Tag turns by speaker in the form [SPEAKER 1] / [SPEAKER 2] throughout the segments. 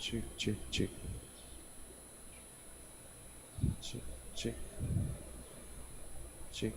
[SPEAKER 1] Check, check, check. Check, check, check.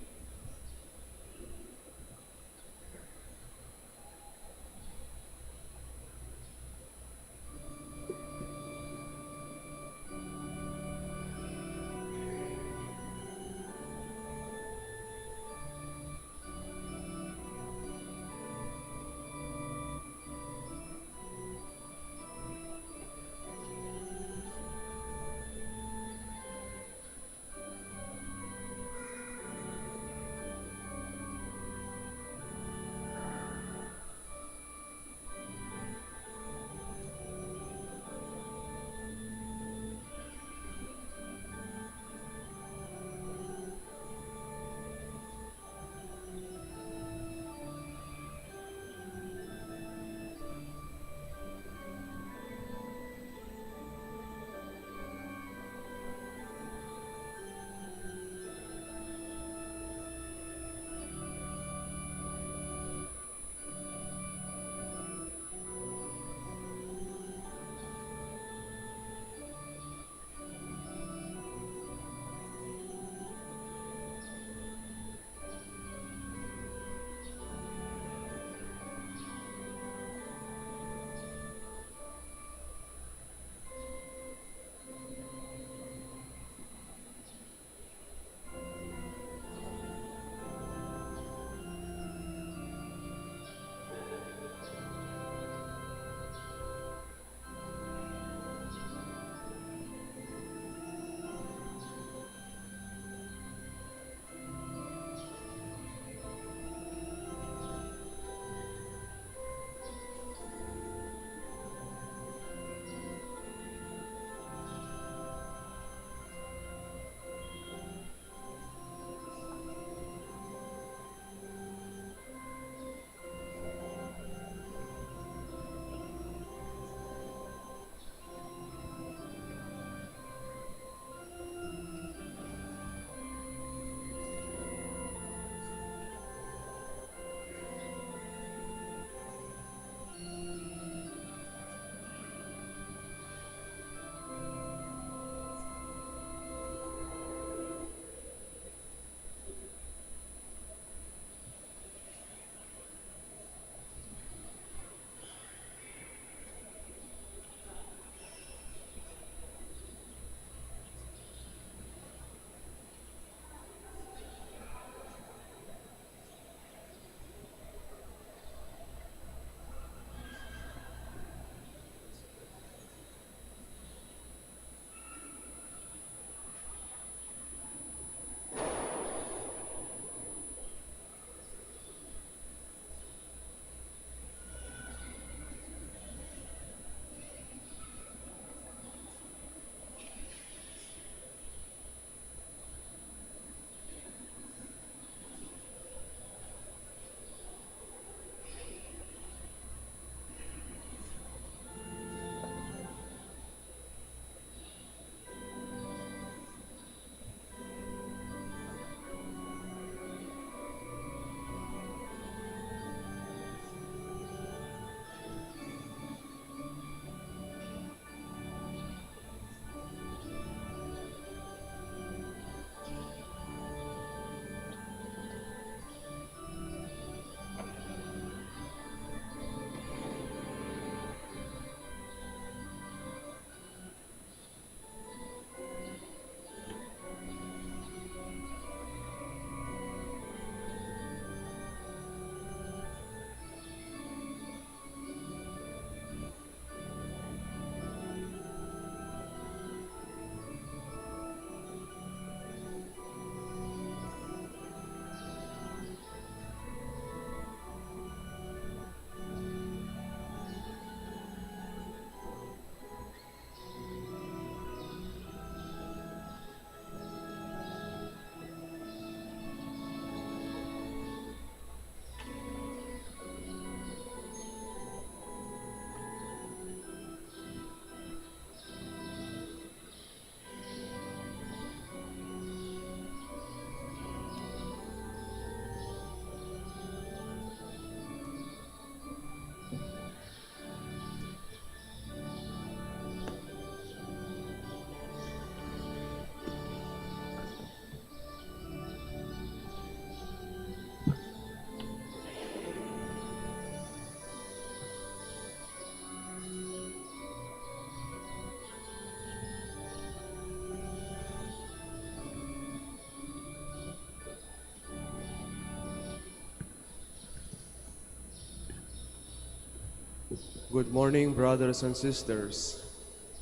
[SPEAKER 1] Good morning, brothers and sisters.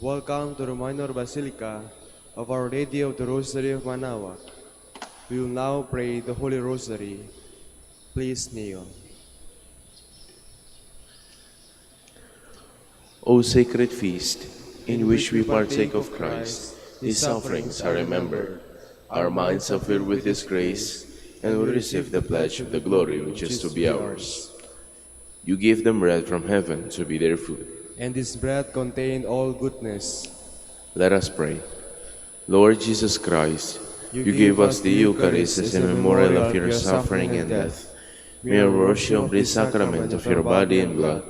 [SPEAKER 1] Welcome to the Minor Basilica of Our Lady of the Rosary of Manaoag. We will now pray the Holy Rosary. Please kneel.
[SPEAKER 2] O sacred feast, in which we partake of Christ, His sufferings are remembered, our minds are filled with His grace, and we receive the pledge of the glory which is to be ours. You give them bread from heaven to be their food.
[SPEAKER 1] And this bread contained all goodness.
[SPEAKER 2] Let us pray. Lord Jesus Christ, you gave us the Eucharist as a memorial of your suffering and death. May our worship of this sacrament of your body and blood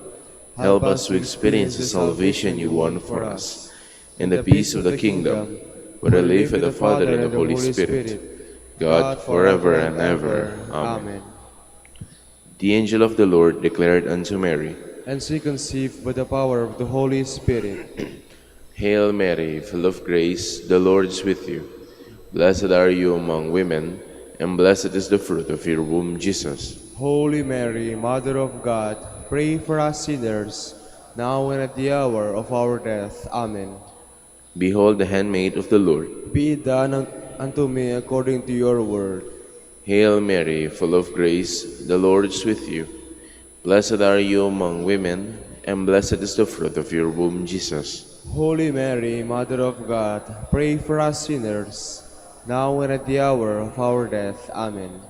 [SPEAKER 2] help us to experience the salvation you won for us, and the peace of the kingdom, where we live with the Father and the Holy Spirit, God forever and ever. Amen. The angel of the Lord declared unto Mary,
[SPEAKER 1] And she conceived by the power of the Holy Spirit.
[SPEAKER 2] Hail Mary, full of grace, the Lord is with you. Blessed are you among women, and blessed is the fruit of your womb, Jesus.
[SPEAKER 1] Holy Mary, Mother of God, pray for us sinners, now and at the hour of our death. Amen.
[SPEAKER 2] Behold the handmaid of the Lord.
[SPEAKER 1] Be it done unto me according to your word.
[SPEAKER 2] Hail Mary, full of grace, the Lord is with you. Blessed are you among women, and blessed is the fruit of your womb, Jesus.
[SPEAKER 1] Holy Mary, Mother of God, pray for us sinners, now and at the hour of our death. Amen.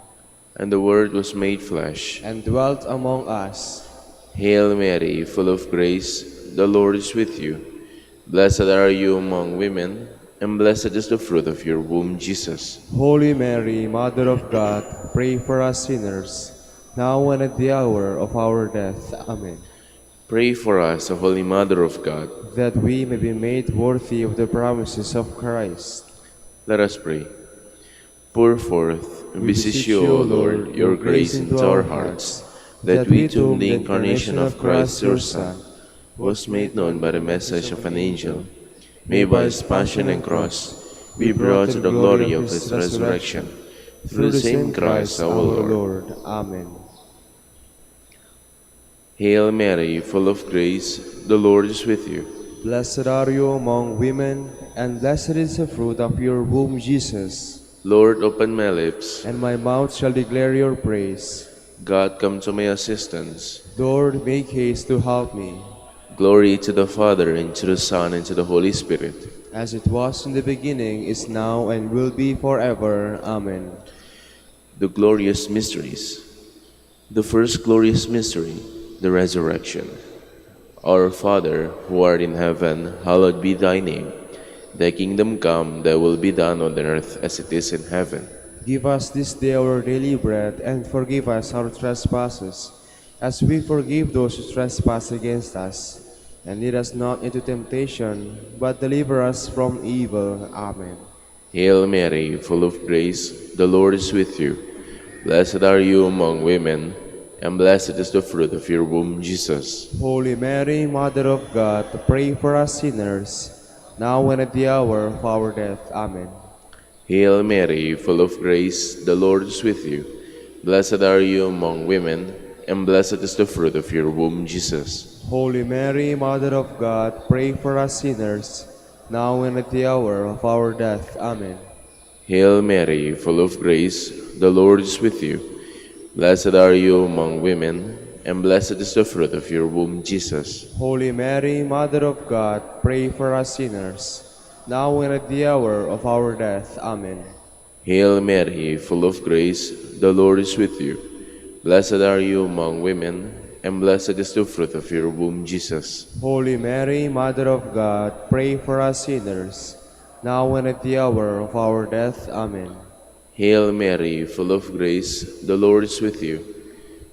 [SPEAKER 2] And the Word was made flesh,
[SPEAKER 1] and dwelt among us.
[SPEAKER 2] Hail Mary, full of grace, the Lord is with you. Blessed are you among women, and blessed is the fruit of your womb, Jesus.
[SPEAKER 1] Holy Mary, Mother of God, pray for us sinners, now and at the hour of our death. Amen.
[SPEAKER 2] Pray for us, O Holy Mother of God,
[SPEAKER 1] that we may be made worthy of the promises of Christ.
[SPEAKER 2] Let us pray. Pour forth, we beseech you, O Lord, your grace into our hearts, that we, to whom the incarnation of Christ your Son was made known by the message of an angel, may by his passion and cross be brought to the glory of his resurrection, through the same Christ our Lord.
[SPEAKER 1] Amen.
[SPEAKER 2] Hail Mary, full of grace, the Lord is with you.
[SPEAKER 1] Blessed are you among women, and blessed is the fruit of your womb, Jesus.
[SPEAKER 2] Lord, open my lips,
[SPEAKER 1] and my mouth shall declare your praise.
[SPEAKER 2] God, come to my assistance.
[SPEAKER 1] Lord, make haste to help me.
[SPEAKER 2] Glory to the Father, and to the Son, and to the Holy Spirit.
[SPEAKER 1] As it was in the beginning, is now, and will be forever. Amen.
[SPEAKER 2] The glorious mysteries. The first glorious mystery, the resurrection. Our Father, who art in heaven, hallowed be thy name. Thy kingdom come, thy will be done on earth as it is in heaven.
[SPEAKER 1] Give us this day our daily bread, and forgive us our trespasses, as we forgive those who trespass against us. And lead us not into temptation, but deliver us from evil. Amen.
[SPEAKER 2] Hail Mary, full of grace, the Lord is with you. Blessed are you among women, and blessed is the fruit of your womb, Jesus.
[SPEAKER 1] Holy Mary, Mother of God, pray for us sinners, now and at the hour of our death. Amen.
[SPEAKER 2] Hail Mary, full of grace, the Lord is with you. Blessed are you among women, and blessed is the fruit of your womb, Jesus.
[SPEAKER 1] Holy Mary, Mother of God, pray for us sinners, now and at the hour of our death. Amen.
[SPEAKER 2] Hail Mary, full of grace, the Lord is with you. Blessed are you among women, and blessed is the fruit of your womb, Jesus.
[SPEAKER 1] Holy Mary, Mother of God, pray for us sinners, now and at the hour of our death. Amen.
[SPEAKER 2] Hail Mary, full of grace, the Lord is with you. Blessed are you among women, and blessed is the fruit of your womb, Jesus.
[SPEAKER 1] Holy Mary, Mother of God, pray for us sinners, now and at the hour of our death. Amen.
[SPEAKER 2] Hail Mary, full of grace, the Lord is with you.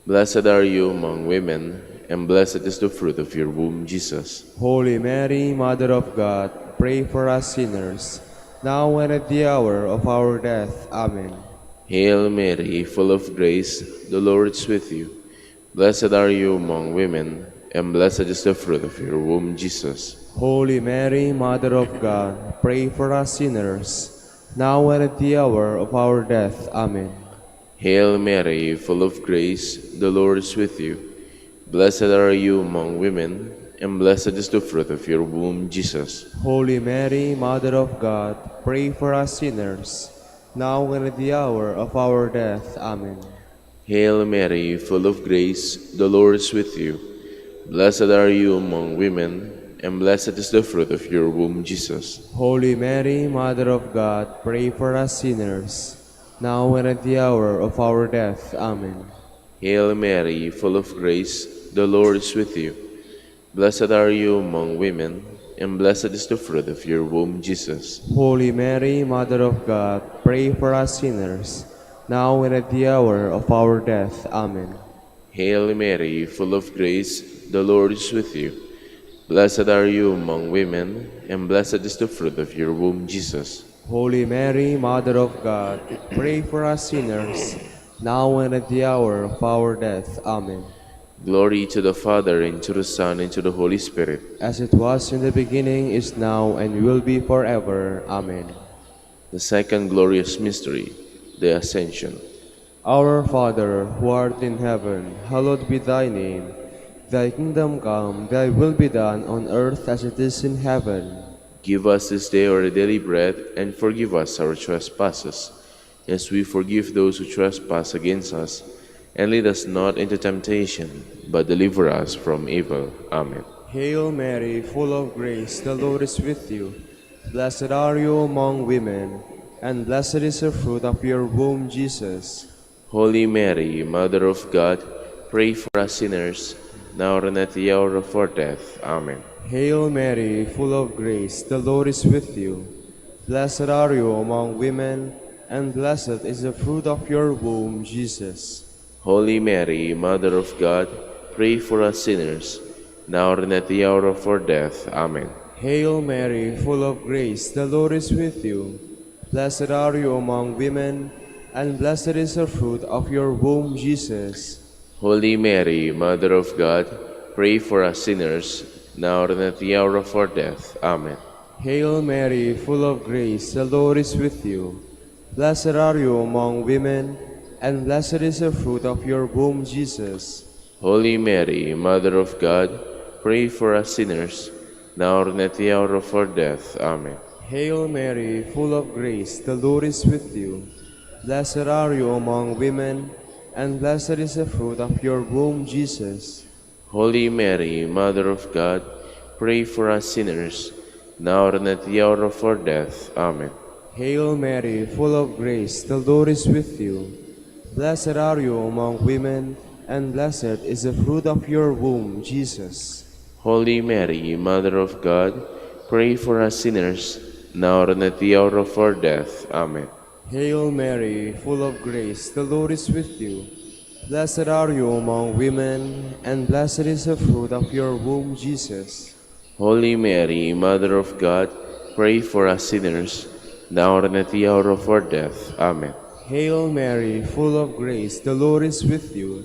[SPEAKER 2] Blessed are you among women, and blessed is the fruit of your womb, Jesus.
[SPEAKER 1] Holy Mary, Mother of God, pray for us sinners, now and at the hour of our death. Amen.
[SPEAKER 2] Hail Mary, full of grace, the Lord is with you. Blessed are you among women, and blessed is the fruit of your womb, Jesus.
[SPEAKER 1] Holy Mary, Mother of God, pray for us sinners, now and at the hour of our death. Amen.
[SPEAKER 2] Hail Mary, full of grace, the Lord is with you. Blessed are you among women, and blessed is the fruit of your womb, Jesus.
[SPEAKER 1] Holy Mary, Mother of God, pray for us sinners, now and at the hour of our death. Amen.
[SPEAKER 2] Hail Mary, full of grace, the Lord is with you. Blessed are you among women, and blessed is the fruit of your womb, Jesus.
[SPEAKER 1] Holy Mary, Mother of God, pray for us sinners, now and at the hour of our death. Amen.
[SPEAKER 2] Hail Mary, full of grace, the Lord is with you. Blessed are you among women, and blessed is the fruit of your womb, Jesus.
[SPEAKER 1] Holy Mary, Mother of God, pray for us sinners, now and at the hour of our death. Amen.
[SPEAKER 2] Hail Mary, full of grace, the Lord is with you. Blessed are you among women, and blessed is the fruit of your womb, Jesus.
[SPEAKER 1] Holy Mary, Mother of God, pray for us sinners, now and at the hour of our death. Amen.
[SPEAKER 2] Glory to the Father, and to the Son, and to the Holy Spirit.
[SPEAKER 1] As it was in the beginning, is now, and will be forever. Amen.
[SPEAKER 2] The second glorious mystery, the Ascension.
[SPEAKER 1] Our Father, who art in heaven, hallowed be thy name. Thy kingdom come, thy will be done on earth as it is in heaven.
[SPEAKER 2] Give us this day our daily bread, and forgive us our trespasses, as we forgive those who trespass against us. And lead us not into temptation, but deliver us from evil. Amen.
[SPEAKER 1] Hail Mary, full of grace, the Lord is with you. Blessed are you among women, and blessed is the fruit of your womb, Jesus.
[SPEAKER 2] Holy Mary, Mother of God, pray for us sinners, now and at the hour of our death. Amen.
[SPEAKER 1] Hail Mary, full of grace, the Lord is with you. Blessed are you among women, and blessed is the fruit of your womb, Jesus.
[SPEAKER 2] Holy Mary, Mother of God, pray for us sinners, now and at the hour of our death. Amen.
[SPEAKER 1] Hail Mary, full of grace, the Lord is with you. Blessed are you among women, and blessed is the fruit of your womb, Jesus.
[SPEAKER 2] Holy Mary, Mother of God, pray for us sinners, now and at the hour of our death. Amen.
[SPEAKER 1] Hail Mary, full of grace, the Lord is with you. Blessed are you among women, and blessed is the fruit of your womb, Jesus.
[SPEAKER 2] Holy Mary, Mother of God, pray for us sinners, now and at the hour of our death. Amen.
[SPEAKER 1] Hail Mary, full of grace, the Lord is with you. Blessed are you among women, and blessed is the fruit of your womb, Jesus.
[SPEAKER 2] Holy Mary, Mother of God, pray for us sinners, now and at the hour of our death. Amen.
[SPEAKER 1] Hail Mary, full of grace, the Lord is with you. Blessed are you among women, and blessed is the fruit of your womb, Jesus.
[SPEAKER 2] Holy Mary, Mother of God, pray for us sinners, now and at the hour of our death. Amen.
[SPEAKER 1] Hail Mary, full of grace, the Lord is with you. Blessed are you among women, and blessed is the fruit of your womb, Jesus.
[SPEAKER 2] Holy Mary, Mother of God, pray for us sinners, now and at the hour of our death. Amen.
[SPEAKER 1] Hail Mary, full of grace, the Lord is with you.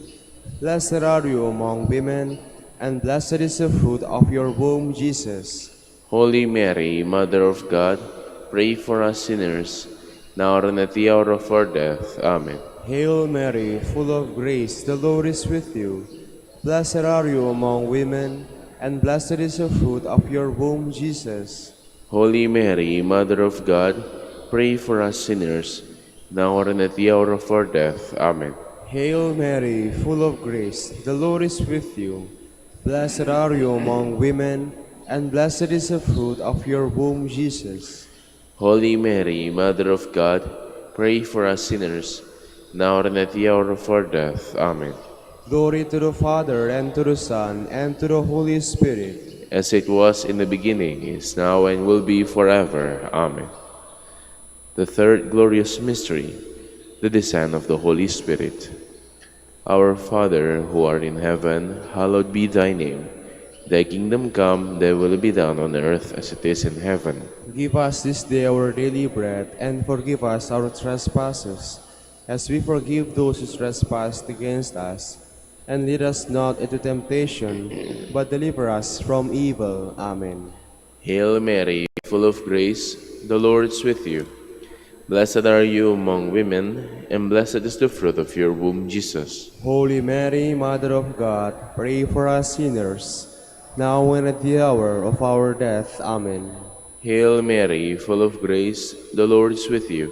[SPEAKER 1] Blessed are you among women, and blessed is the fruit of your womb, Jesus.
[SPEAKER 2] Holy Mary, Mother of God, pray for us sinners, now and at the hour of our death. Amen.
[SPEAKER 1] Hail Mary, full of grace, the Lord is with you. Blessed are you among women, and blessed is the fruit of your womb, Jesus.
[SPEAKER 2] Holy Mary, Mother of God, pray for us sinners, now and at the hour of our death. Amen.
[SPEAKER 1] Hail Mary, full of grace, the Lord is with you. Blessed are you among women, and blessed is the fruit of your womb, Jesus.
[SPEAKER 2] Holy Mary, Mother of God, pray for us sinners, now and at the hour of our death. Amen.
[SPEAKER 1] Glory to the Father, and to the Son, and to the Holy Spirit.
[SPEAKER 2] As it was in the beginning, is now, and will be forever. Amen. The third glorious mystery, the descent of the Holy Spirit. Our Father, who art in heaven, hallowed be thy name. Thy kingdom come, thy will be done on earth as it is in heaven.
[SPEAKER 1] Give us this day our daily bread, and forgive us our trespasses, as we forgive those who trespass against us. And lead us not into temptation, but deliver us from evil. Amen.
[SPEAKER 2] Hail Mary, full of grace, the Lord is with you. Blessed are you among women, and blessed is the fruit of your womb, Jesus.
[SPEAKER 1] Holy Mary, Mother of God, pray for us sinners, now and at the hour of our death. Amen.
[SPEAKER 2] Hail Mary, full of grace, the Lord is with you.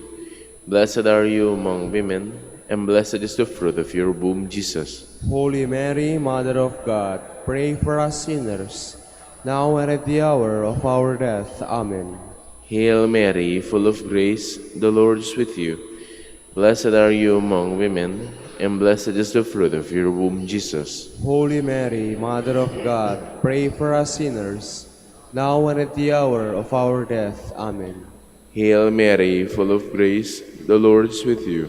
[SPEAKER 2] Blessed are you among women, and blessed is the fruit of your womb, Jesus.
[SPEAKER 1] Holy Mary, Mother of God, pray for us sinners, now and at the hour of our death. Amen.
[SPEAKER 2] Hail Mary, full of grace, the Lord is with you. Blessed are you among women, and blessed is the fruit of your womb, Jesus.
[SPEAKER 1] Holy Mary, Mother of God, pray for us sinners, now and at the hour of our death. Amen.
[SPEAKER 2] Hail Mary, full of grace, the Lord is with you.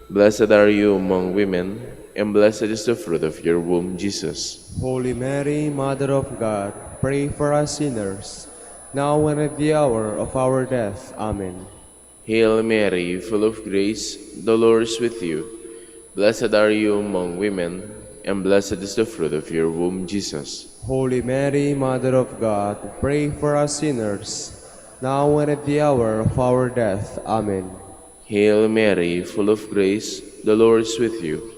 [SPEAKER 2] Blessed are you among women, and blessed is the fruit of your womb, Jesus.
[SPEAKER 1] Holy Mary, Mother of God, pray for us sinners, now and at the hour of our death. Amen.
[SPEAKER 2] Hail Mary, full of grace, the Lord is with you. Blessed are you among women, and blessed is the fruit of your womb, Jesus.
[SPEAKER 1] Holy Mary, Mother of God, pray for us sinners, now and at the hour of our death. Amen.
[SPEAKER 2] Hail Mary, full of grace, the Lord is with you.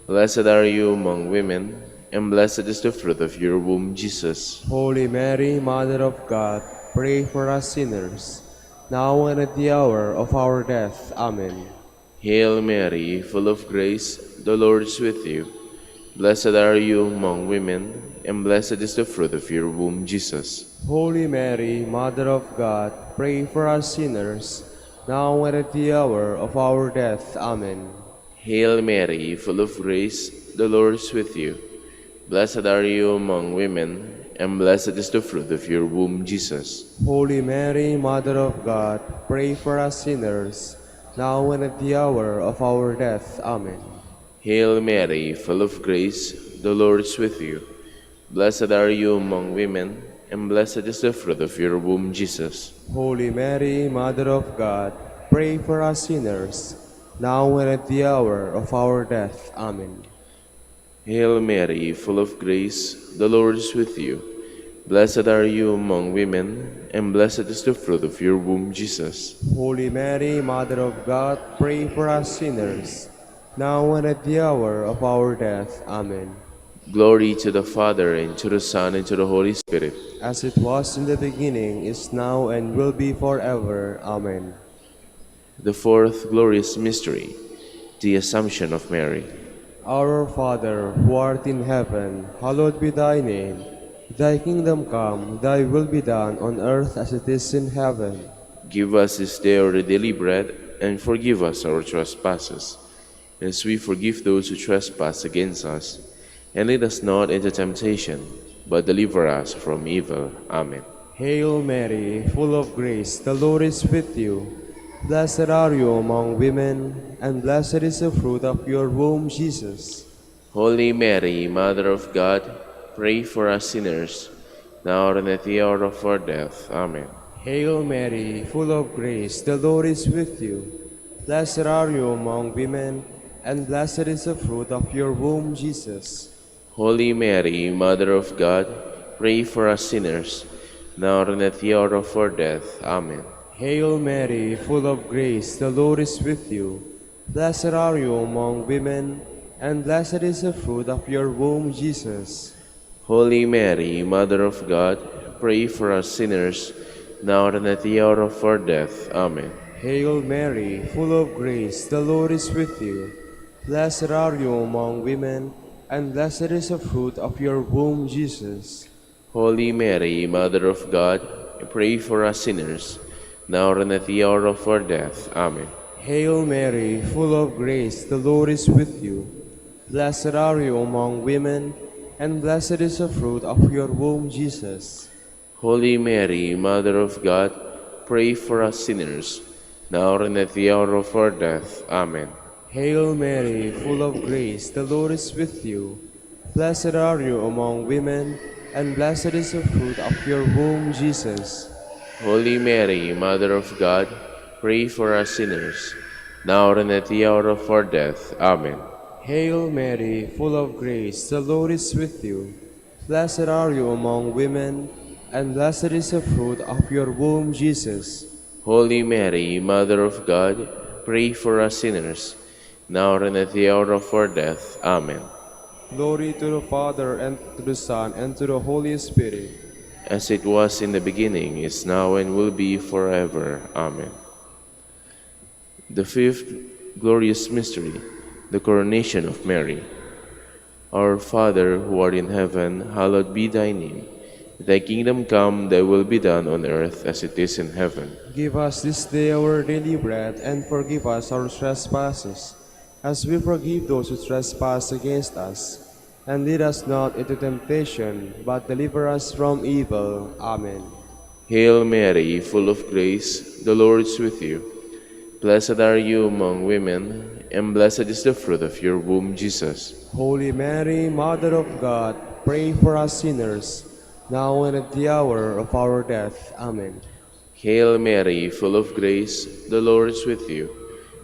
[SPEAKER 2] Blessed are you among women, and blessed is the fruit of your womb, Jesus.
[SPEAKER 1] Holy Mary, Mother of God, pray for us sinners, now and at the hour of our death. Amen.
[SPEAKER 2] Hail Mary, full of grace, the Lord is with you. Blessed are you among women, and blessed is the fruit of your womb, Jesus.
[SPEAKER 1] Holy Mary, Mother of God, pray for us sinners, now and at the hour of our death. Amen.
[SPEAKER 2] Hail Mary, full of grace, the Lord is with you. Blessed are you among women, and blessed is the fruit of your womb, Jesus.
[SPEAKER 1] Holy Mary, Mother of God, pray for us sinners, now and at the hour of our death. Amen.
[SPEAKER 2] Hail Mary, full of grace, the Lord is with you. Blessed are you among women, and blessed is the fruit of your womb, Jesus.
[SPEAKER 1] Holy Mary, Mother of God, pray for us sinners, now and at the hour of our death. Amen.
[SPEAKER 2] Hail Mary, full of grace, the Lord is with you. Blessed are you among women, and blessed is the fruit of your womb, Jesus.
[SPEAKER 1] Holy Mary, Mother of God, pray for us sinners, now and at the hour of our death. Amen.
[SPEAKER 2] Glory to the Father, and to the Son, and to the Holy Spirit.
[SPEAKER 1] As it was in the beginning, is now, and will be forever. Amen.
[SPEAKER 2] The fourth glorious mystery, the Assumption of Mary.
[SPEAKER 1] Our Father, who art in heaven, hallowed be thy name. Thy kingdom come, thy will be done on earth as it is in heaven.
[SPEAKER 2] Give us this day our daily bread, and forgive us our trespasses, as we forgive those who trespass against us. And lead us not into temptation, but deliver us from evil. Amen.
[SPEAKER 1] Hail Mary, full of grace, the Lord is with you. Blessed are you among women, and blessed is the fruit of your womb, Jesus.
[SPEAKER 2] Holy Mary, Mother of God, pray for us sinners, now and at the hour of our death. Amen.
[SPEAKER 1] Hail Mary, full of grace, the Lord is with you. Blessed are you among women, and blessed is the fruit of your womb, Jesus.
[SPEAKER 2] Holy Mary, Mother of God, pray for us sinners, now and at the hour of our death. Amen.
[SPEAKER 1] Hail Mary, full of grace, the Lord is with you. Blessed are you among women, and blessed is the fruit of your womb, Jesus.
[SPEAKER 2] Holy Mary, Mother of God, pray for us sinners, now and at the hour of our death. Amen.
[SPEAKER 1] Hail Mary, full of grace, the Lord is with you. Blessed are you among women, and blessed is the fruit of your womb, Jesus.
[SPEAKER 2] Holy Mary, Mother of God, pray for us sinners, now and at the hour of our death. Amen.
[SPEAKER 1] Hail Mary, full of grace, the Lord is with you. Blessed are you among women, and blessed is the fruit of your womb, Jesus.
[SPEAKER 2] Holy Mary, Mother of God, pray for us sinners, now and at the hour of our death. Amen.
[SPEAKER 1] Hail Mary, full of grace, the Lord is with you. Blessed are you among women, and blessed is the fruit of your womb, Jesus.
[SPEAKER 2] Holy Mary, Mother of God, pray for us sinners, now and at the hour of our death. Amen.
[SPEAKER 1] Hail Mary, full of grace, the Lord is with you. Blessed are you among women, and blessed is the fruit of your womb, Jesus.
[SPEAKER 2] Holy Mary, Mother of God, pray for us sinners, now and at the hour of our death. Amen.
[SPEAKER 1] Glory to the Father, and to the Son, and to the Holy Spirit.
[SPEAKER 2] As it was in the beginning, is now, and will be forever. Amen. The fifth glorious mystery, the coronation of Mary. Our Father, who art in heaven, hallowed be thy name. Thy kingdom come, thy will be done on earth as it is in heaven.
[SPEAKER 1] Give us this day our daily bread, and forgive us our trespasses, as we forgive those who trespass against us. And lead us not into temptation, but deliver us from evil. Amen.
[SPEAKER 2] Hail Mary, full of grace, the Lord is with you. Blessed are you among women, and blessed is the fruit of your womb, Jesus.
[SPEAKER 1] Holy Mary, Mother of God, pray for us sinners, now and at the hour of our death. Amen.
[SPEAKER 2] Hail Mary, full of grace, the Lord is with you.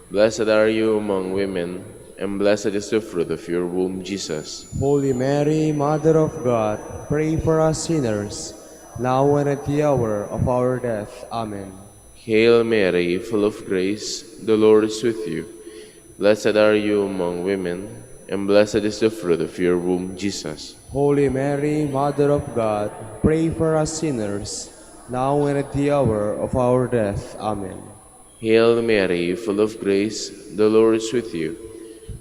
[SPEAKER 2] Blessed are you among women, and blessed is the fruit of your womb, Jesus.
[SPEAKER 1] Holy Mary, Mother of God, pray for us sinners, now and at the hour of our death. Amen.
[SPEAKER 2] Hail Mary, full of grace, the Lord is with you. Blessed are you among women, and blessed is the fruit of your womb, Jesus.
[SPEAKER 1] Holy Mary, Mother of God, pray for us sinners, now and at the hour of our death. Amen.
[SPEAKER 2] Hail Mary, full of grace, the Lord is with you.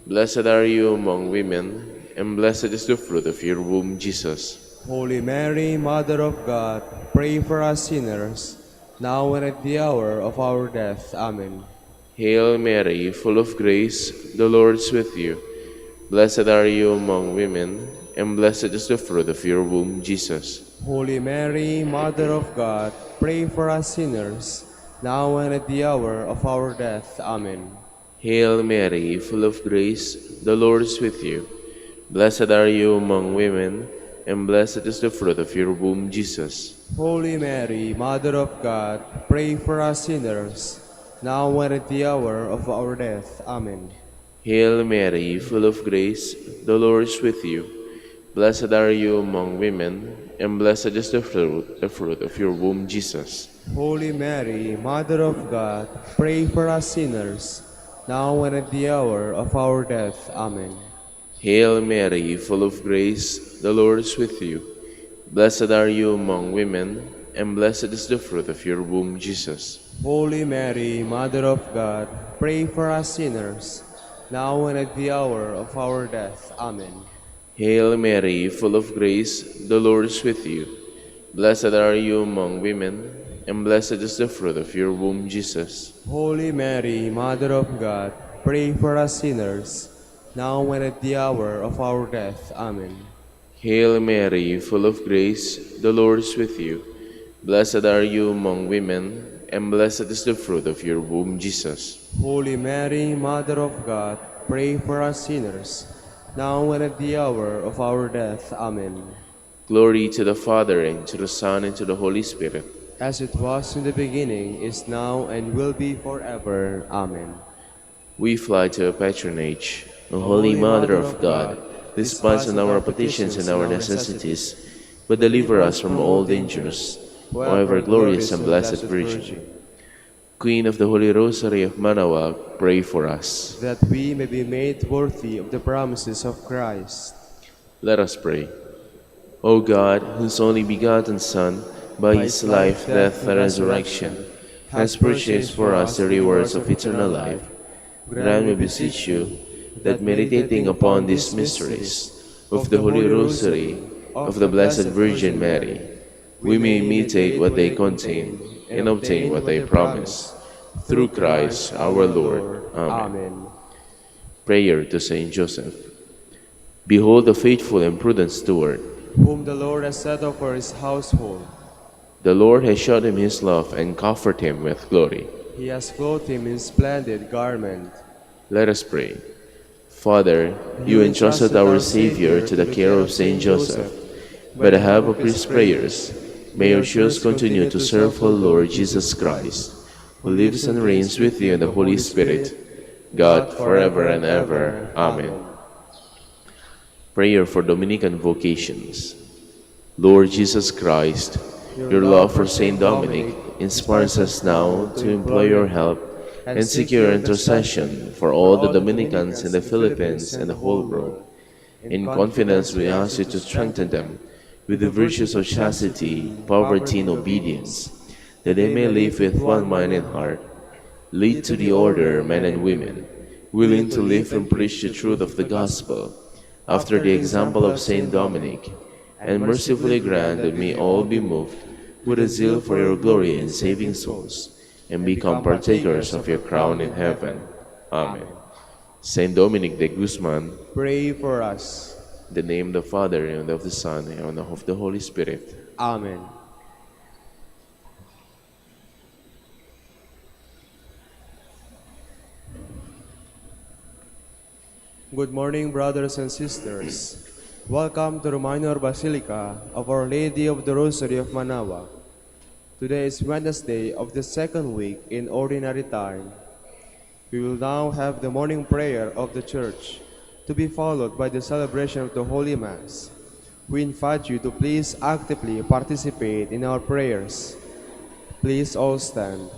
[SPEAKER 2] Blessed are you among women, and blessed is the fruit of your womb, Jesus.
[SPEAKER 1] Holy Mary, Mother of God, pray for us sinners, now and at the hour of our death. Amen.
[SPEAKER 2] Hail Mary, full of grace, the Lord is with you. Blessed are you among women, and blessed is the fruit of your womb, Jesus.
[SPEAKER 1] Holy Mary, Mother of God, pray for us sinners, now and at the hour of our death. Amen.
[SPEAKER 2] Hail Mary, full of grace, the Lord is with you. Blessed are you among women, and blessed is the fruit of your womb, Jesus.
[SPEAKER 1] Holy Mary, Mother of God, pray for us sinners, now and at the hour of our death. Amen.
[SPEAKER 2] Hail Mary, full of grace, the Lord is with you. Blessed are you among women, and blessed is the fruit of your womb, Jesus.
[SPEAKER 1] Holy Mary, Mother of God, pray for us sinners, now and at the hour of our death. Amen.
[SPEAKER 2] Hail Mary, full of grace, the Lord is with you. Blessed are you among women, and blessed is the fruit of your womb, Jesus.
[SPEAKER 1] Holy Mary, Mother of God, pray for us sinners, now and at the hour of our death. Amen.
[SPEAKER 2] Hail Mary, full of grace, the Lord is with you. Blessed are you among women, and blessed is the fruit of your womb, Jesus.
[SPEAKER 1] Holy Mary, Mother of God, pray for us sinners, now and at the hour of our death. Amen.
[SPEAKER 2] Hail Mary, full of grace, the Lord is with you. Blessed are you among women, and blessed is the fruit of your womb, Jesus.
[SPEAKER 1] Holy Mary, Mother of God, pray for us sinners, now and at the hour of our death. Amen.
[SPEAKER 2] Glory to the Father, and to the Son, and to the Holy Spirit.
[SPEAKER 1] As it was in the beginning, is now, and will be forever. Amen.
[SPEAKER 2] We fly to your patronage, O Holy Mother of God. Despise on our petitions and our necessities, but deliver us from all dangers, O ever glorious and blessed Virgin. Queen of the Holy Rosary of Manaoag, pray for us.
[SPEAKER 1] That we may be made worthy of the promises of Christ.
[SPEAKER 2] Let us pray. O God, whose only begotten Son, by his life, death, and resurrection, has purchased for us the rewards of eternal life, grant, we beseech you, that meditating upon these mysteries of the Holy Rosary of the Blessed Virgin Mary, we may imitate what they contain and obtain what they promise. Through Christ our Lord. Amen. Prayer to Saint Joseph. Behold the faithful and prudent steward,
[SPEAKER 1] whom the Lord has set over his household.
[SPEAKER 2] The Lord has showed him his love and covered him with glory.
[SPEAKER 1] He has clothed him in splendid garment.
[SPEAKER 2] Let us pray. Father, you entrusted our Savior to the care of Saint Joseph. By the help of his prayers, may your souls continue to serve our Lord Jesus Christ, who lives and reigns with you in the Holy Spirit, God, forever and ever. Amen. Prayer for Dominican vocations. Lord Jesus Christ, Your love for Saint Dominic inspires us now to implore your help and seek your intercession for all the Dominicans in the Philippines and the whole world. In confidence, we ask you to strengthen them with the virtues of chastity, poverty, and obedience, that they may live with one mind and heart. Lead to the order men and women, willing to live and preach the truth of the gospel, after the example of Saint Dominic, and mercifully grant that we all be moved with a zeal for your glory in saving souls, and become partakers of your crown in heaven. Amen. Saint Dominic de Guzman,
[SPEAKER 1] pray for us.
[SPEAKER 2] in the name of the Father, and of the Son, and of the Holy Spirit.
[SPEAKER 1] Amen. Good morning, brothers and sisters. Welcome to the Minor Basilica of Our Lady of the Rosary of Manaoag. Today is Wednesday of the second week in Ordinary Time. We will now have the morning prayer of the Church, to be followed by the celebration of the Holy Mass. We invite you to please actively participate in our prayers. Please all stand.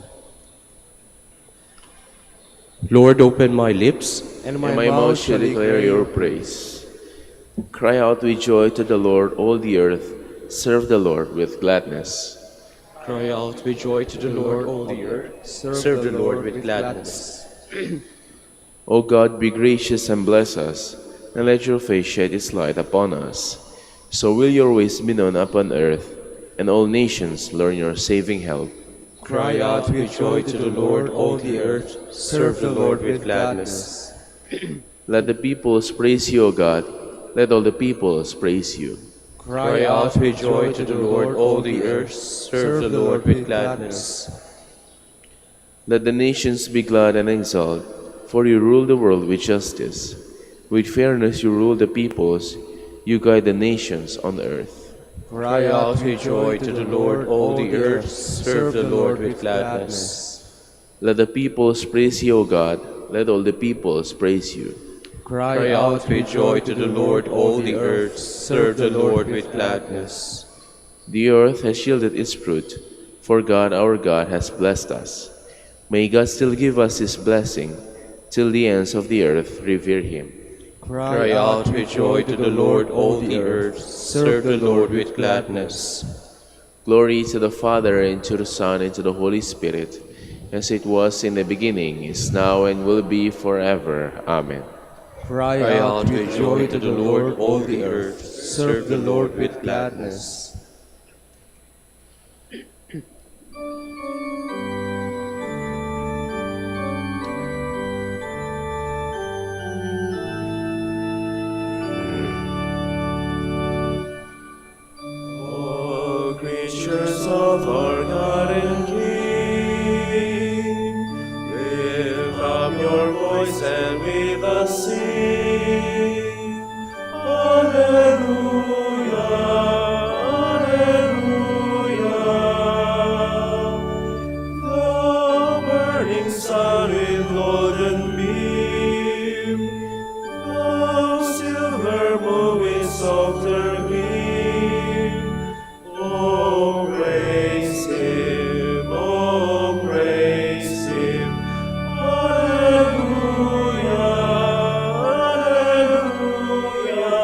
[SPEAKER 3] Lord, open my lips,
[SPEAKER 1] And
[SPEAKER 2] And my mouth shall declare your praise. Cry out with joy to the Lord, all the earth. Serve the Lord with gladness.
[SPEAKER 3] cry out with joy to the Lord, all the earth. Serve the Lord with gladness.
[SPEAKER 2] O God, be gracious and bless us, and let your face shed its light upon us. So will your ways be known upon earth, and all nations learn your saving help.
[SPEAKER 3] Cry out with joy to the Lord, all the earth. Serve the Lord with gladness.
[SPEAKER 2] Let the peoples praise you, O God. Let all the peoples praise you.
[SPEAKER 3] Cry out with joy to the Lord, all the earth. Serve the Lord with gladness.
[SPEAKER 2] Let the nations be glad and exult, for you rule the world with justice. With fairness you rule the peoples, you guide the nations on earth.
[SPEAKER 3] Cry out with joy to the Lord, all the earth. Serve the Lord with gladness.
[SPEAKER 2] Let the peoples praise you, O God. Let all the peoples praise you.
[SPEAKER 3] Cry out with joy to the Lord, all the earth. Serve the Lord with gladness.
[SPEAKER 2] The earth has yielded its fruit, for God our God has blessed us. May God still give us his blessing, till the ends of the earth revere him.
[SPEAKER 3] Cry out with joy to the Lord, all the earth. Serve the Lord with gladness.
[SPEAKER 2] Glory to the Father, and to the Son, and to the Holy Spirit, as it was in the beginning, is now, and will be forever. Amen.
[SPEAKER 3] Cry out with joy to the Lord, all the earth. Serve the Lord with gladness.
[SPEAKER 2] Creatures of our God and King, lift up your voice and with us sing. Alleluia, Alleluia. The burning sun with golden beam, the silver moon with softer gleam. Oh, praise him, oh, praise him. Alleluia, Alleluia.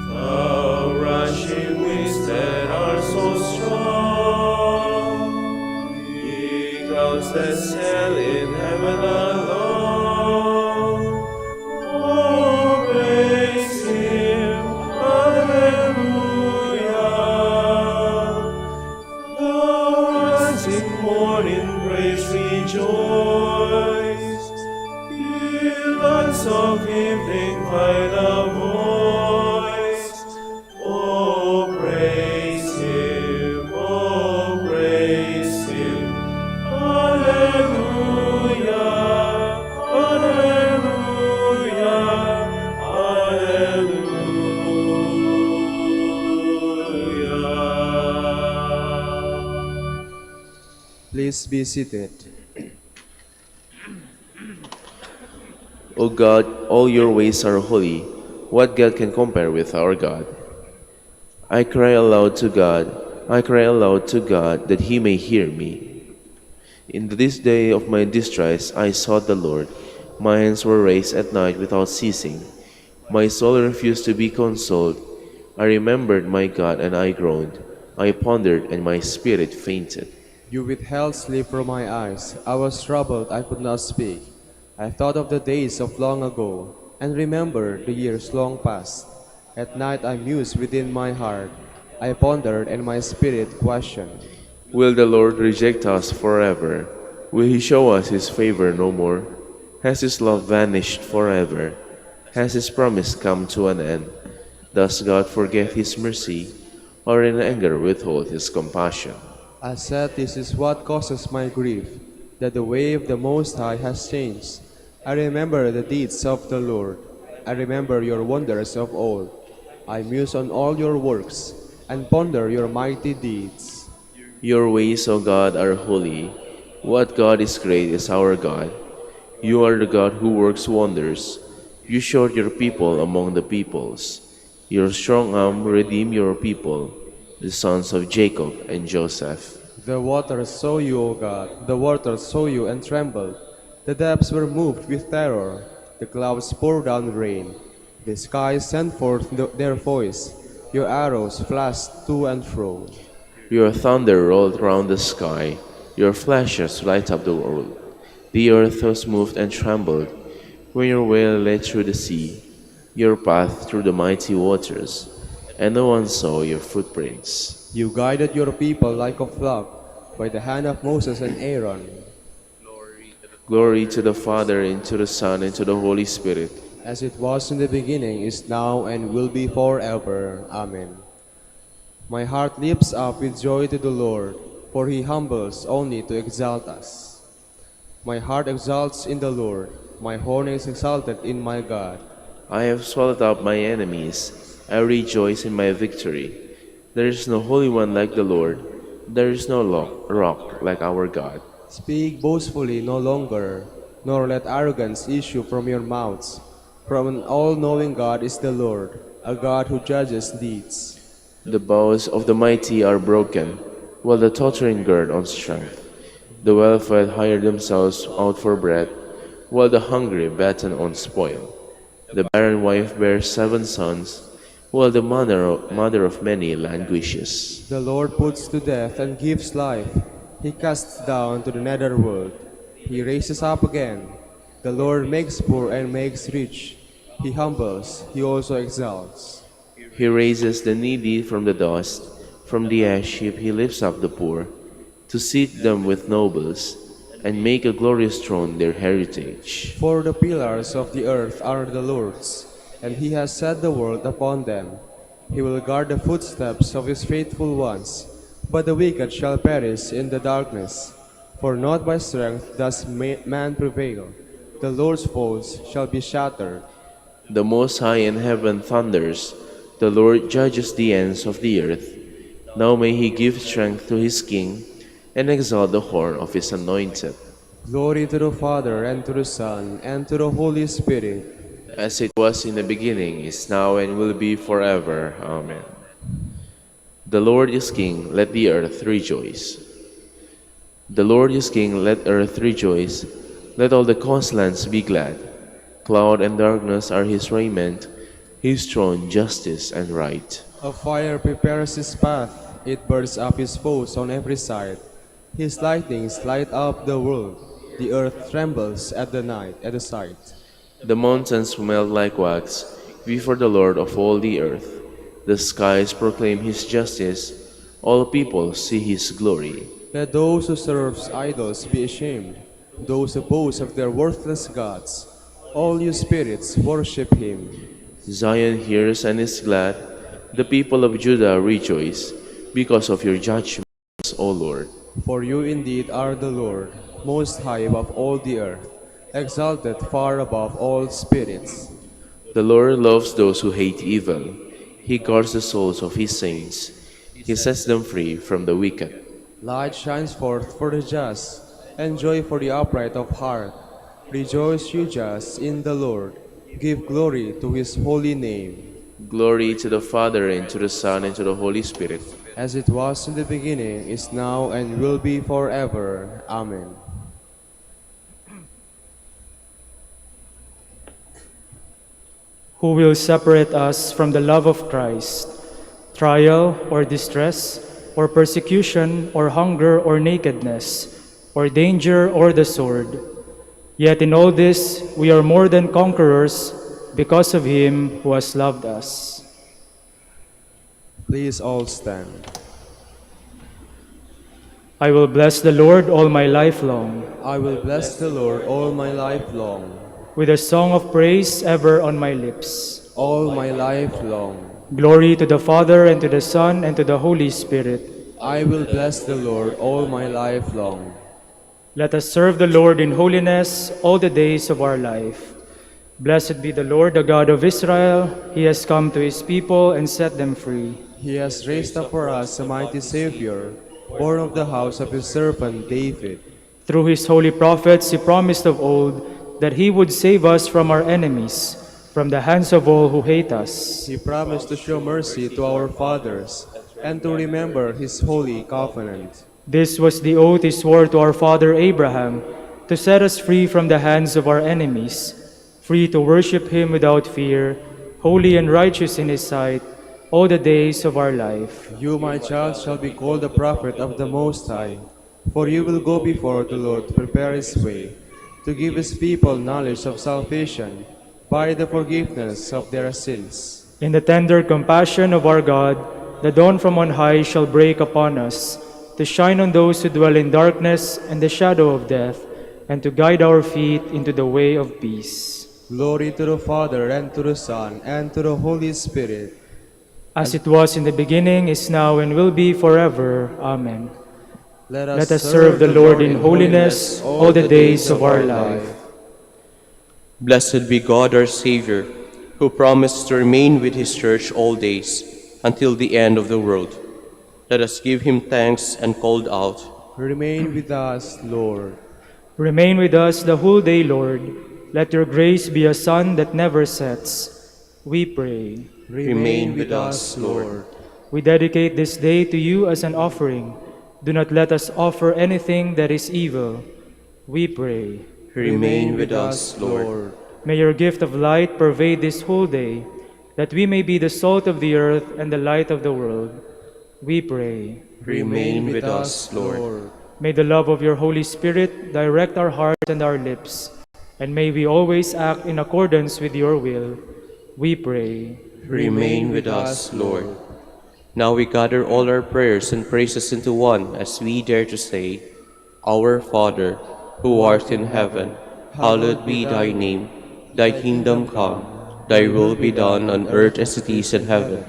[SPEAKER 2] The rushing winds that are so strong, he crowns that sail in heaven alone. Oh, praise him, Alleluia. The rising morning praise rejoice. Ye lands of evening find a voice. Oh, praise him, oh, praise him. Alleluia, Alleluia, Alleluia.
[SPEAKER 1] Please be seated.
[SPEAKER 2] O God, all your ways are holy. What God can compare with our God? I cry aloud to God, I cry aloud to God that he may hear me. In this day of my distress I sought the Lord. My hands were raised at night without ceasing. My soul refused to be consoled. I remembered my God and I groaned. I pondered and my spirit fainted.
[SPEAKER 1] You withheld sleep from my eyes. I was troubled, I could not speak. I thought of the days of long ago, and remembered the years long past. At night I mused within my heart. I pondered, and my spirit questioned.
[SPEAKER 2] Will the Lord reject us forever? Will he show us his favor no more? Has his love vanished forever? Has his promise come to an end? Does God forget his mercy, or in anger withhold his compassion?
[SPEAKER 1] I said, this is what causes my grief, that the way of the Most High has changed. I remember the deeds of the Lord. I remember your wonders of old. I muse on all your works, and ponder your mighty deeds.
[SPEAKER 2] Your ways, O God, are holy. What God is great is our God. You are the God who works wonders. You showed your people among the peoples. Your strong arm redeemed your people, the sons of Jacob and Joseph.
[SPEAKER 1] The waters saw you, O God, the waters saw you and trembled. The depths were moved with terror. The clouds poured down rain. The skies sent forth their voice. Your arrows flashed to and fro.
[SPEAKER 2] Your thunder rolled round the sky. Your flashes light up the world. The earth was moved and trembled when your way led through the sea, your path through the mighty waters, and no one saw your footprints.
[SPEAKER 1] You guided your people like a flock by the hand of Moses and Aaron.
[SPEAKER 2] Glory to the Father, and to the Son, and to the Holy Spirit.
[SPEAKER 1] As it was in the beginning, is now, and will be forever. Amen. My heart leaps up with joy to the Lord, for he humbles only to exalt us. My heart exalts in the Lord, my horn is exalted in my God.
[SPEAKER 2] I have swallowed up my enemies. I rejoice in my victory. There is no Holy One like the Lord. There is no rock like our God.
[SPEAKER 1] Speak boastfully no longer, nor let arrogance issue from your mouths. From an all-knowing God is the Lord, a God who judges deeds.
[SPEAKER 2] The bows of the mighty are broken, while the tottering gird on strength. The well-fed hire themselves out for bread, while the hungry batten on spoil. The barren wife bears 7 sons, while the mother of many languishes.
[SPEAKER 1] The Lord puts to death and gives life. He casts down to the netherworld. He raises up again. The Lord makes poor and makes rich. He humbles, he also exalts.
[SPEAKER 2] He raises the needy from the dust. From the ash heap he lifts up the poor, to seat them with nobles, and make a glorious throne their heritage.
[SPEAKER 1] For the pillars of the earth are the Lord's, and he has set the world upon them. He will guard the footsteps of his faithful ones, but the wicked shall perish in the darkness. For not by strength does man prevail. The Lord's foes shall be shattered.
[SPEAKER 2] The Most High in heaven thunders. The Lord judges the ends of the earth. Now may he give strength to his king, and exalt the horn of his anointed.
[SPEAKER 1] Glory to the Father, and to the Son, and to the Holy Spirit.
[SPEAKER 2] As it was in the beginning, is now, and will be forever. Amen. The Lord is King, let the earth rejoice. The Lord is King, let earth rejoice. Let all the coastlands be glad. Cloud and darkness are his raiment, his throne justice and right.
[SPEAKER 1] A fire prepares his path, it burns up his foes on every side. His lightnings light up the world, the earth trembles at the sight.
[SPEAKER 2] The mountains melt like wax before the Lord of all the earth. The skies proclaim his justice, all people see his glory.
[SPEAKER 1] Let those who serve idols be ashamed, those who boast of their worthless gods. All you spirits worship him.
[SPEAKER 2] Zion hears and is glad, the people of Judah rejoice, because of your judgments, O Lord.
[SPEAKER 1] For you indeed are the Lord, most high above all the earth, exalted far above all spirits.
[SPEAKER 2] The Lord loves those who hate evil. He guards the souls of his saints. He sets them free from the wicked.
[SPEAKER 1] Light shines forth for the just, and joy for the upright of heart. Rejoice, you just, in the Lord. Give glory to his holy name,
[SPEAKER 2] Glory to the Father, and to the Son, and to the Holy Spirit.
[SPEAKER 1] as it was in the beginning, is now, and will be forever. Amen.
[SPEAKER 4] Who will separate us from the love of Christ? Trial or distress, or persecution, or hunger, or nakedness, or danger, or the sword? Yet in all this we are more than conquerors because of him who has loved us.
[SPEAKER 1] Please all stand.
[SPEAKER 4] I will bless the Lord all my life long,
[SPEAKER 1] I will bless the Lord all my life long,
[SPEAKER 4] with a song of praise ever on my lips.
[SPEAKER 1] all my life long.
[SPEAKER 4] Glory to the Father, and to the Son, and to the Holy Spirit.
[SPEAKER 1] I will bless the Lord all my life long.
[SPEAKER 4] Let us serve the Lord in holiness all the days of our life. Blessed be the Lord, the God of Israel. He has come to his people and set them free.
[SPEAKER 1] He has raised up for us a mighty Savior, born of the house of his servant David.
[SPEAKER 4] Through his holy prophets, he promised of old that he would save us from our enemies, from the hands of all who hate us.
[SPEAKER 1] He promised to show mercy to our fathers and to remember his holy covenant.
[SPEAKER 4] This was the oath he swore to our father Abraham, to set us free from the hands of our enemies, free to worship him without fear, holy and righteous in his sight, all the days of our life.
[SPEAKER 1] You, my child, shall be called the prophet of the Most High, for you will go before the Lord to prepare his way, to give his people knowledge of salvation by the forgiveness of their sins.
[SPEAKER 4] In the tender compassion of our God, the dawn from on high shall break upon us, to shine on those who dwell in darkness and the shadow of death, and to guide our feet into the way of peace.
[SPEAKER 1] Glory to the Father, and to the Son, and to the Holy Spirit.
[SPEAKER 4] As it was in the beginning, is now, and will be forever. Amen. Let us serve the Lord in holiness all the days of our life.
[SPEAKER 3] Blessed be God our Savior, who promised to remain with his church all days, until the end of the world. Let us give him thanks and call out,
[SPEAKER 1] Remain with us, Lord.
[SPEAKER 4] Remain with us the whole day, Lord. Let your grace be a sun that never sets. We pray.
[SPEAKER 1] Remain with us, Lord.
[SPEAKER 4] We dedicate this day to you as an offering. Do not let us offer anything that is evil. We pray.
[SPEAKER 3] Remain with us, Lord.
[SPEAKER 4] May your gift of light pervade this whole day, that we may be the salt of the earth and the light of the world. We pray.
[SPEAKER 3] Remain with us, Lord.
[SPEAKER 4] May the love of your Holy Spirit direct our hearts and our lips, and may we always act in accordance with your will. We pray.
[SPEAKER 3] Remain with us, Lord. Now we gather all our prayers and praises into one as we dare to say, Our Father, who art in heaven, hallowed be thy name. Thy kingdom come, thy will be done on earth as it is in heaven.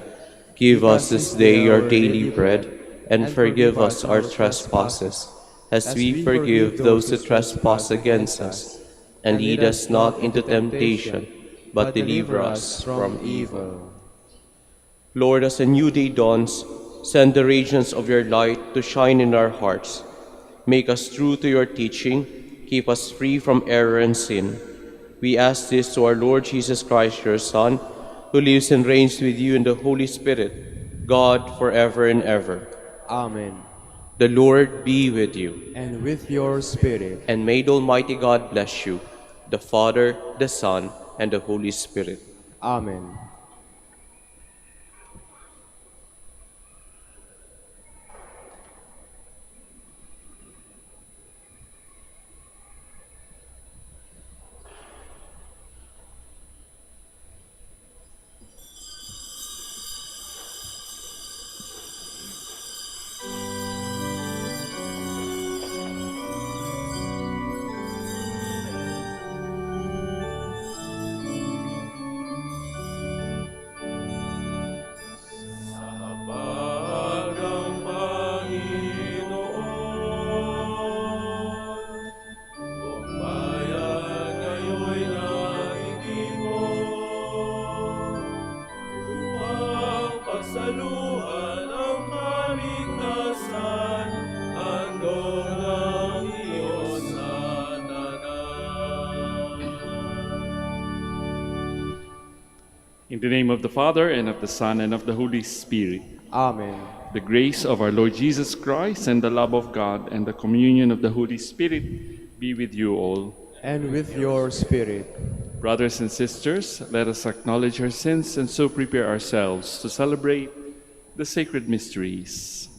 [SPEAKER 3] Give us this day our daily bread, and forgive us our trespasses, as we forgive those who trespass against us. And lead us not into temptation, but deliver us from evil. Lord, as a new day dawns, send the radiance of your light to shine in our hearts. Make us true to your teaching, keep us free from error and sin. We ask this to our Lord Jesus Christ, your Son, who lives and reigns with you in the Holy Spirit, God forever and ever.
[SPEAKER 1] Amen.
[SPEAKER 3] The Lord be with you.
[SPEAKER 1] And with your spirit.
[SPEAKER 3] And may the Almighty God bless you, the Father, the Son, and the Holy Spirit.
[SPEAKER 1] Amen.
[SPEAKER 5] In the name of the Father, and of the Son, and of the Holy Spirit.
[SPEAKER 1] Amen.
[SPEAKER 5] The grace of our Lord Jesus Christ, and the love of God, and the communion of the Holy Spirit be with you all.
[SPEAKER 1] And with your spirit.
[SPEAKER 5] Brothers and sisters, let us acknowledge our sins and so prepare ourselves to celebrate the sacred mysteries.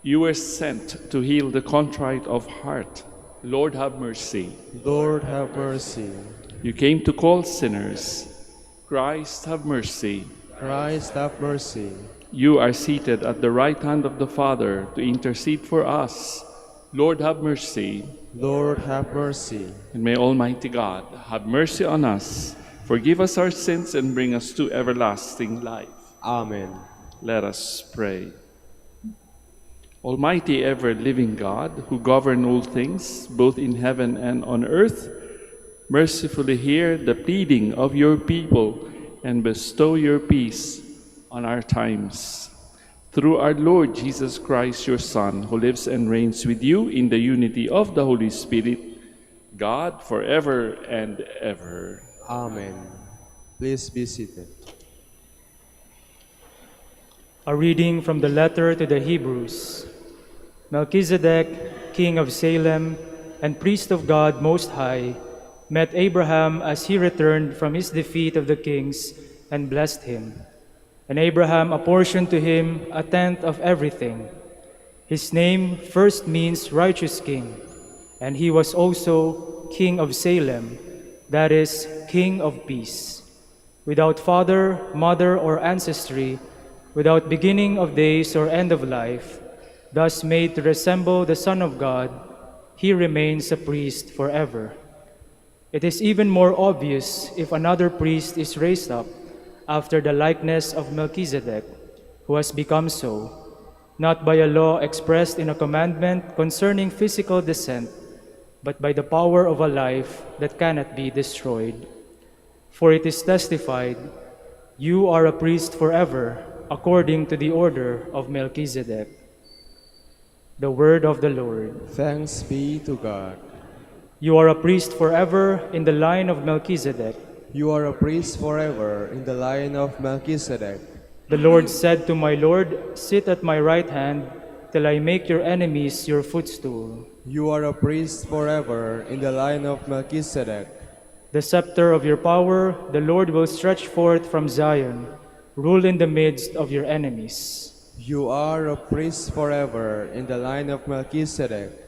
[SPEAKER 5] You were sent to heal the contrite of heart. Lord, have mercy.
[SPEAKER 1] Lord, have mercy.
[SPEAKER 5] You came to call sinners. Christ, have mercy.
[SPEAKER 1] Christ, have mercy.
[SPEAKER 5] You are seated at the right hand of the Father to intercede for us. Lord, have mercy.
[SPEAKER 1] Lord, have mercy.
[SPEAKER 5] And may Almighty God have mercy on us, forgive us our sins, and bring us to everlasting life.
[SPEAKER 1] Amen.
[SPEAKER 5] Let us pray. Almighty, ever-living God, who govern all things, both in heaven and on earth, mercifully hear the pleading of your people and bestow your peace on our times. Through our Lord Jesus Christ, your Son, who lives and reigns with you in the unity of the Holy Spirit, God, forever and ever.
[SPEAKER 1] Amen. Please be seated.
[SPEAKER 4] A reading from the letter to the Hebrews. Melchizedek, king of Salem and priest of God Most High, met Abraham as he returned from his defeat of the kings and blessed him. And Abraham apportioned to him a tenth of everything. His name first means righteous king, and he was also king of Salem, that is, king of peace. Without father, mother, or ancestry, without beginning of days or end of life, thus made to resemble the Son of God, he remains a priest forever. It is even more obvious if another priest is raised up after the likeness of Melchizedek, who has become so, not by a law expressed in a commandment concerning physical descent, but by the power of a life that cannot be destroyed. For it is testified, "You are a priest forever, according to the order of Melchizedek." The word of the Lord.
[SPEAKER 1] Thanks be to God.
[SPEAKER 4] You are a priest forever in the line of Melchizedek.
[SPEAKER 1] You are a priest forever in the line of Melchizedek.
[SPEAKER 4] The Lord said to my Lord, "Sit at my right hand till I make your enemies your footstool."
[SPEAKER 1] You are a priest forever in the line of Melchizedek.
[SPEAKER 4] The scepter of your power the Lord will stretch forth from Zion. Rule in the midst of your enemies.
[SPEAKER 1] You are a priest forever in the line of Melchizedek.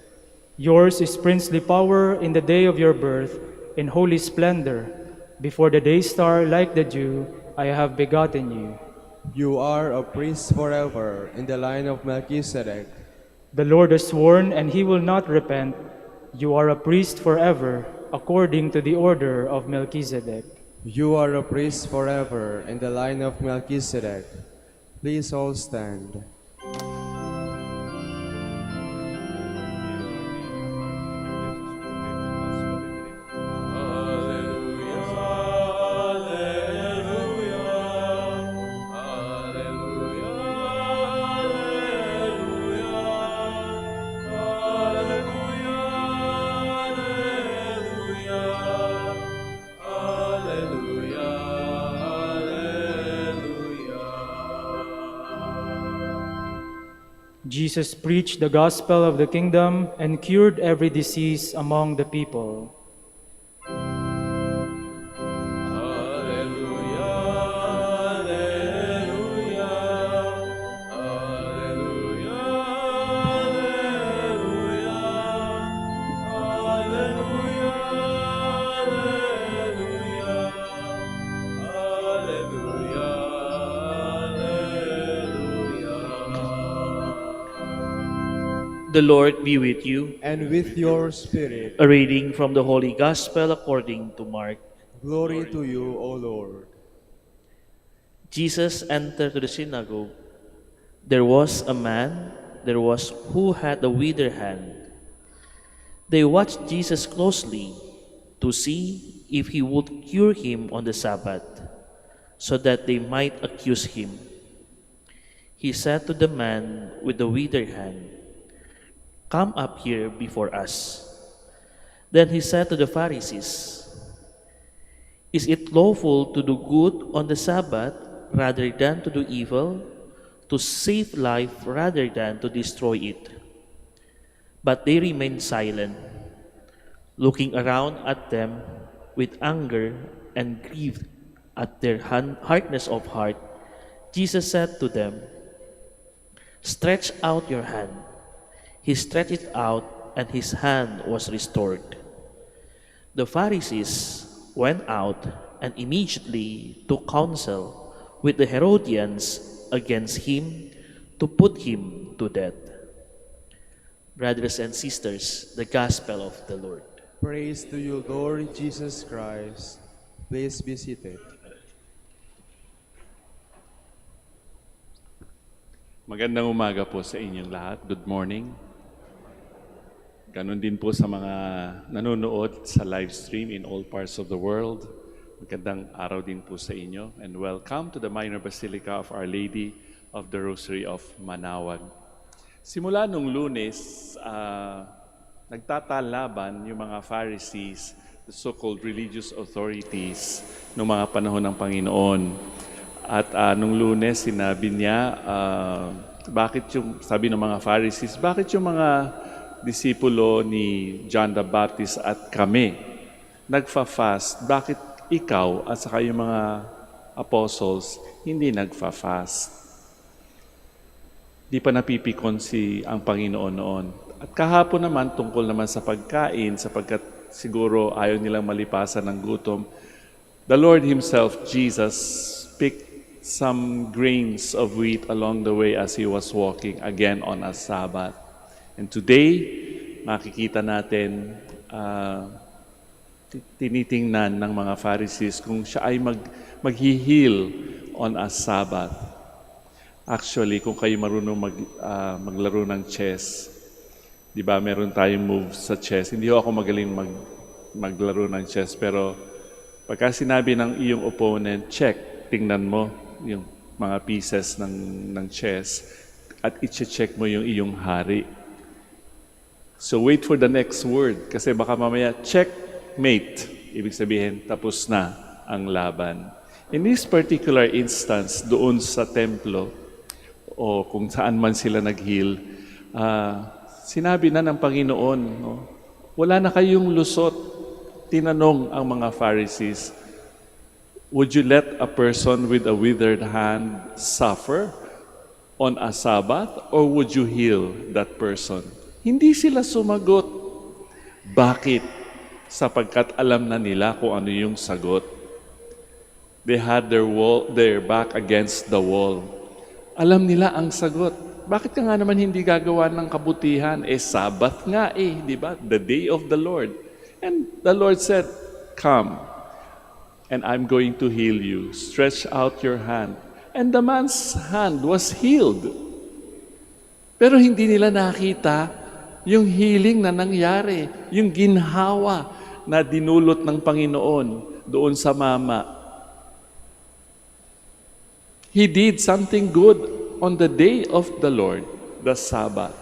[SPEAKER 4] Yours is princely power in the day of your birth, in holy splendor. Before the day star like the dew, I have begotten you.
[SPEAKER 1] You are a priest forever in the line of Melchizedek.
[SPEAKER 4] The Lord has sworn, and he will not repent. You are a priest forever, according to the order of Melchizedek.
[SPEAKER 1] You are a priest forever in the line of Melchizedek. Please all stand.
[SPEAKER 4] Jesus preached the gospel of the kingdom and cured every disease among the people.
[SPEAKER 6] The Lord be with you.
[SPEAKER 1] And with your spirit.
[SPEAKER 6] A reading from the Holy Gospel according to Mark.
[SPEAKER 1] Glory to you, O Lord.
[SPEAKER 6] Jesus entered to the synagogue. There was a man who had a withered hand. They watched Jesus closely to see if he would cure him on the Sabbath, so that they might accuse him. He said to the man with the withered hand, "Come up here before us." Then he said to the Pharisees, Is it lawful to do good on the Sabbath rather than to do evil, to save life rather than to destroy it? But they remained silent, looking around at them with anger and grieved at their hardness of heart. Jesus said to them, "Stretch out your hand." He stretched it out, and his hand was restored. The Pharisees went out and immediately took counsel with the Herodians against him to put him to death. Brothers and sisters, the Gospel of the Lord.
[SPEAKER 1] Praise to you, Lord Jesus Christ. Please be seated.
[SPEAKER 5] Magandang umaga po sa inyong lahat. Good morning. Ganon din po sa mga nanonood sa live stream in all parts of the world. Magandang araw din po sa inyo. And welcome to the Minor Basilica of Our Lady of the Rosary of Manaoag. Simula nung Lunes, nagtatalaban yung mga Pharisees, the so-called religious authorities, noong mga panahon ng Panginoon. At nung Lunes, sinabi niya, sabi ng mga Pharisees, bakit yung mga disipulo ni John the Baptist at kami nagfa-fast? Bakit ikaw at saka yung mga apostles hindi nagfa-fast? Di pa napipikon ang Panginoon noon. At kahapon naman, tungkol naman sa pagkain, sapagkat siguro ayaw nilang malipasan ng gutom, the Lord Himself, Jesus, picked some grains of wheat along the way as He was walking again on a Sabbath. And today, makikita natin, tinitingnan ng mga Pharisees kung siya ay mag-heal on a Sabbath. Actually, kung kayo marunong maglaro ng chess, di ba meron tayong moves sa chess. Hindi ako magaling maglaro ng chess, pero pagka sinabi ng iyong opponent, check, tingnan mo yung mga pieces ng chess at i-check mo yung iyong hari. So wait for the next word kasi baka mamaya checkmate. Ibig sabihin, tapos na ang laban. In this particular instance, doon sa templo o kung saan man sila nag-heal, sinabi na ng Panginoon, no, wala na kayong lusot. Tinanong ang mga Pharisees, would you let a person with a withered hand suffer on a Sabbath or would you heal that person? Hindi sila sumagot. Bakit? Sapagkat alam na nila kung ano yung sagot. They had their back against the wall. Alam nila ang sagot. Bakit ka nga naman hindi gagawa ng kabutihan? Sabbath nga di ba? The day of the Lord. And the Lord said, come, and I'm going to heal you. Stretch out your hand. And the man's hand was healed. Pero hindi nila nakita yung healing na nangyari, yung ginhawa na dinulot ng Panginoon doon sa mama. He did something good on the day of the Lord, the Sabbath.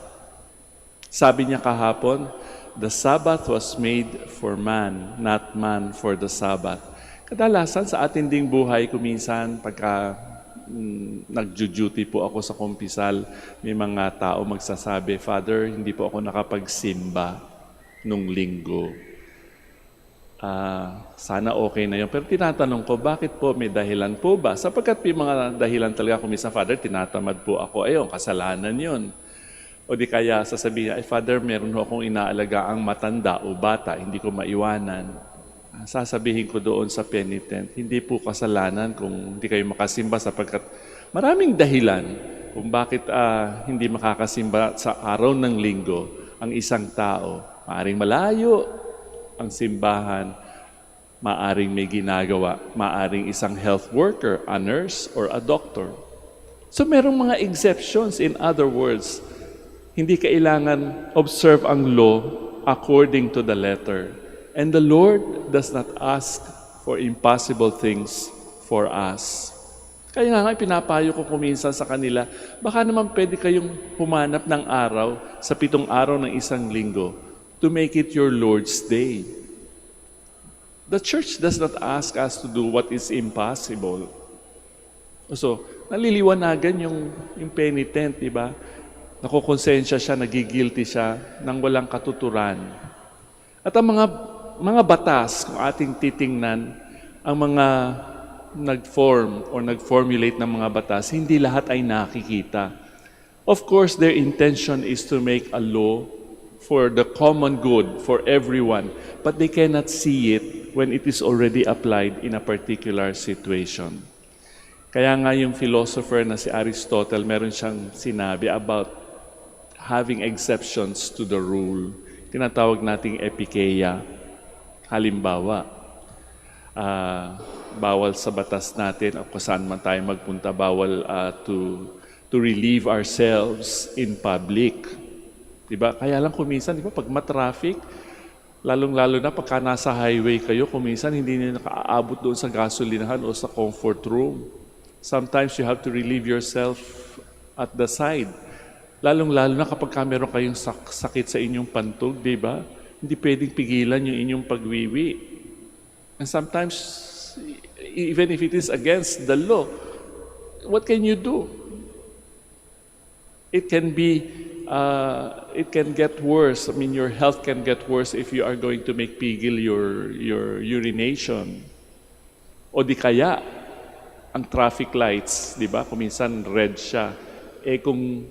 [SPEAKER 5] Sabi niya kahapon, the Sabbath was made for man, not man for the Sabbath. Kadalasan sa ating ding buhay, kuminsan pagka nag-duty po ako sa kumpisal, may mga tao magsasabi, Father, hindi po ako nakapagsimba nung linggo. Sana okay na yun. Pero tinatanong ko, bakit po may dahilan po ba? Sapagkat may mga dahilan talaga kuminsan, Father, tinatamad po ako. Ayun, kasalanan yun. O di kaya sasabihin, Father, meron akong inaalaga ang matanda o bata, hindi ko maiwanan. Sasabihin ko doon sa penitent, hindi po kasalanan kung hindi kayo makasimba sapagkat maraming dahilan kung bakit hindi makakasimba sa araw ng linggo ang isang tao. Maaring malayo ang simbahan, maaring may ginagawa, maaring isang health worker, a nurse, or a doctor. So merong mga exceptions. In other words, hindi kailangan observe ang law according to the letter. And the Lord does not ask for impossible things for us. Kaya nga pinapayo ko kuminsan sa kanila, baka naman pwede kayong humanap ng araw sa 7 araw ng isang linggo to make it your Lord's Day. The church does not ask us to do what is impossible. So, naliliwanagan yung penitent, di ba? Nakukonsensya siya, nagigilty siya nang walang katuturan. At ang mga batas, kung ating titingnan, ang mga nag-form or nag-formulate ng mga batas, hindi lahat ay nakikita. Of course, their intention is to make a law for the common good, for everyone, but they cannot see it when it is already applied in a particular situation. Kaya nga yung philosopher na si Aristotle, meron siyang sinabi about having exceptions to the rule. Tinatawag nating epikeia. Halimbawa, bawal sa batas natin o kung saan man tayo magpunta, bawal to relieve ourselves in public. Diba? Kaya lang kuminsan, diba, pag matraffic, lalong-lalo na pagka nasa highway kayo, kuminsan hindi nyo nakaaabot doon sa gasolinahan o sa comfort room. Sometimes you have to relieve yourself at the side. Lalong-lalo na kapag meron kayong sakit sa inyong pantog, di ba? Hindi pwedeng pigilan yung inyong pagwiwi. And sometimes, even if it is against the law, what can you do? It can get worse. I mean, your health can get worse if you are going to make pigil your urination. O di kaya, ang traffic lights, di ba? Kung minsan red siya. Kung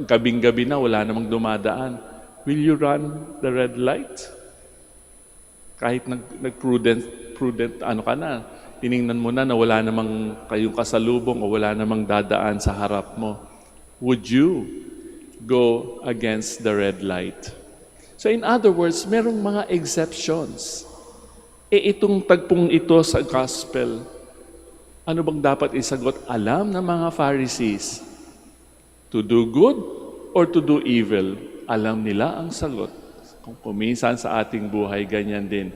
[SPEAKER 5] gabing-gabi na, wala namang dumadaan. Will you run the red light? Kahit nag-prudent ka na, tiningnan mo na wala namang kayong kasalubong o wala namang dadaan sa harap mo. Would you go against the red light? So in other words, merong mga exceptions. Itong tagpong ito sa gospel, ano bang dapat isagot? Alam ng mga Pharisees, to do good or to do evil? Alam nila ang sagot. Kung kuminsan sa ating buhay, ganyan din.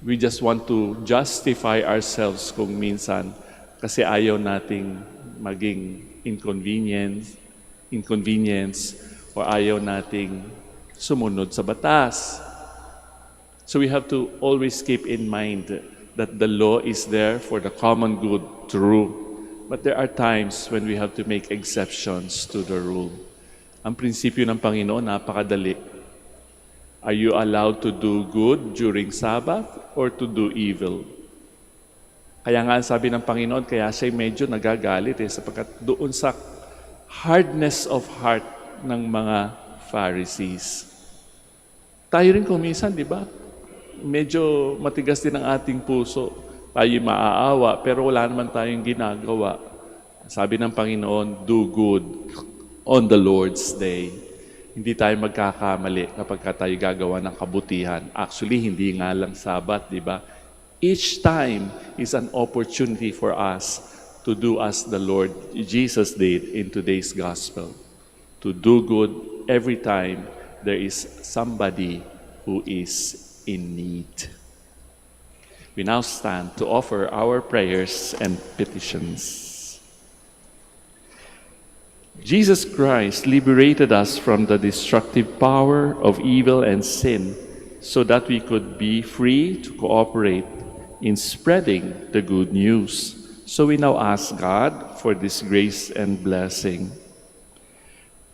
[SPEAKER 5] We just want to justify ourselves kung minsan kasi ayaw nating maging inconvenience o ayaw nating sumunod sa batas. So we have to always keep in mind that the law is there for the common good, true. But there are times when we have to make exceptions to the rule. Ang prinsipyo ng Panginoon, napakadali. Are you allowed to do good during Sabbath or to do evil? Kaya nga sabi ng Panginoon, kaya siya medyo nagagalit sapagkat doon sa hardness of heart ng mga Pharisees. Tayo rin kumisan, di ba? Medyo matigas din ang ating puso. Tayo maaawa, pero wala naman tayong ginagawa. Sabi ng Panginoon, do good on the Lord's Day. Hindi tayo magkakamali kapag tayo gagawa ng kabutihan. Actually, hindi nga lang Sabat, di ba? Each time is an opportunity for us to do as the Lord Jesus did in today's gospel. To do good every time there is somebody who is in need. We now stand to offer our prayers and petitions. Jesus Christ liberated us from the destructive power of evil and sin so that we could be free to cooperate in spreading the good news. So we now ask God for this grace and blessing.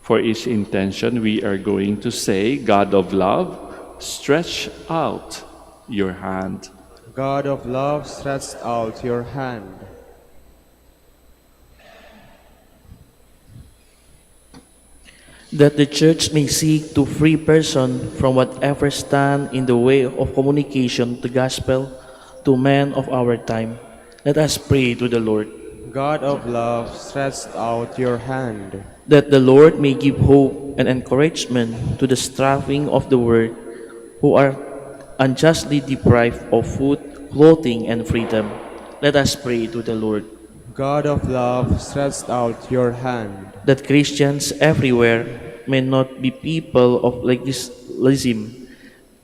[SPEAKER 5] For each intention, we are going to say, God of love, stretch out your hand.
[SPEAKER 1] God of love, stretch out your hand.
[SPEAKER 6] That the Church may seek to free person from whatever stand in the way of communication of the gospel to men of our time. Let us pray to the Lord.
[SPEAKER 1] God of love, stretch out your hand.
[SPEAKER 6] That the Lord may give hope and encouragement to the striving of the world who are unjustly deprived of food, clothing, and freedom. Let us pray to the Lord.
[SPEAKER 1] God of love, stretch out your hand.
[SPEAKER 6] That Christians everywhere may not be people of legalism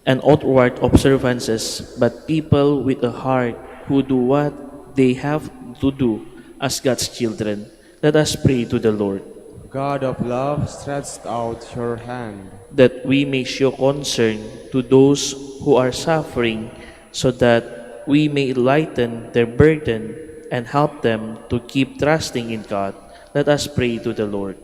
[SPEAKER 6] and outward observances, but people with a heart who do what they have to do as God's children. Let us pray to the Lord.
[SPEAKER 1] God of love, stretch out your hand.
[SPEAKER 6] That we may show concern to those who are suffering, so that we may lighten their burden and help them to keep trusting in God. Let us pray to the Lord.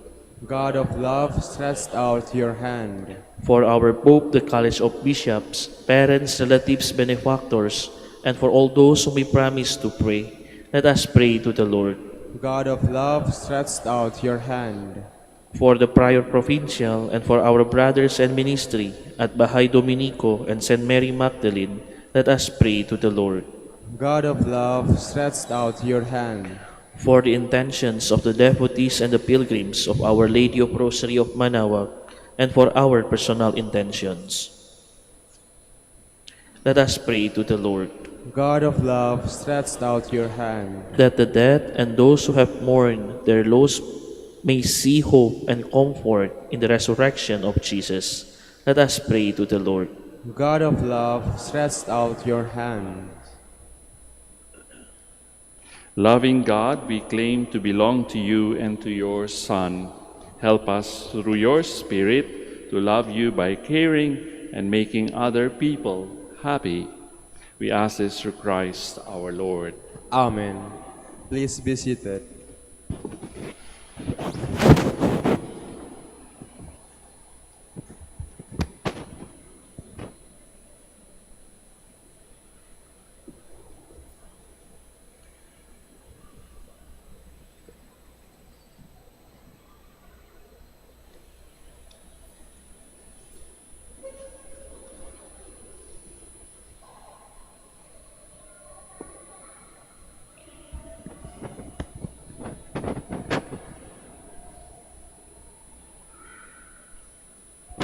[SPEAKER 1] God of love, stretch out your hand.
[SPEAKER 6] For our Pope, the College of Bishops, parents, relatives, benefactors, and for all those whom we promise to pray, let us pray to the Lord.
[SPEAKER 1] God of love, stretch out your hand.
[SPEAKER 6] For the Prior Provincial and for our brothers and ministry at Bahay Dominico and St. Mary Magdalene, let us pray to the Lord.
[SPEAKER 1] God of love, stretch out your hand.
[SPEAKER 6] For the intentions of the devotees and the pilgrims of Our Lady of Rosary of Manaoag, and for our personal intentions, let us pray to the Lord.
[SPEAKER 1] God of love, stretch out your hand.
[SPEAKER 6] That the dead and those who have mourned their loss may see hope and comfort in the resurrection of Jesus. Let us pray to the Lord.
[SPEAKER 1] God of love, stretch out your hand.
[SPEAKER 5] Loving God, we claim to belong to you and to your Son. Help us through your Spirit to love you by caring and making other people happy. We ask this through Christ our Lord.
[SPEAKER 1] Amen. Please be seated.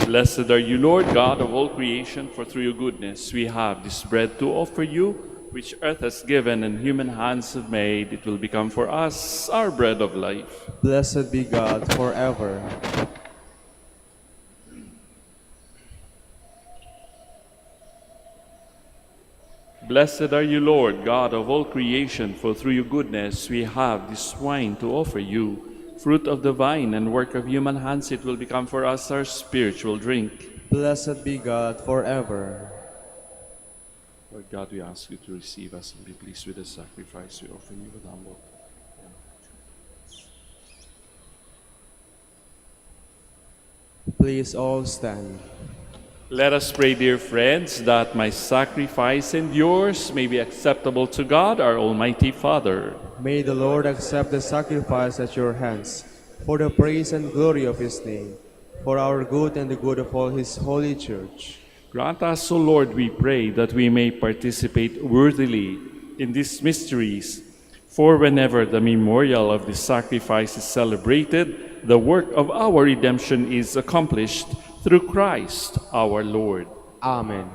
[SPEAKER 5] Blessed are you, Lord God of all creation, for through your goodness we have this bread to offer you, which earth has given and human hands have made. It will become for us our bread of life.
[SPEAKER 1] Blessed be God forever.
[SPEAKER 5] Blessed are you, Lord God of all creation, for through your goodness we have this wine to offer you. Fruit of the vine and work of human hands, it will become for us our spiritual drink.
[SPEAKER 1] Blessed be God forever.
[SPEAKER 5] Lord God, we ask you to receive us and be pleased with the sacrifice we offer you with humble.
[SPEAKER 1] Please all stand.
[SPEAKER 5] Let us pray, dear friends, that my sacrifice and yours may be acceptable to God, our Almighty Father.
[SPEAKER 1] May the Lord accept the sacrifice at your hands, for the praise and glory of his name, for our good and the good of all his holy church.
[SPEAKER 5] Grant us, O Lord, we pray, that we may participate worthily in these mysteries. For whenever the memorial of this sacrifice is celebrated, the work of our redemption is accomplished through Christ our Lord.
[SPEAKER 1] Amen.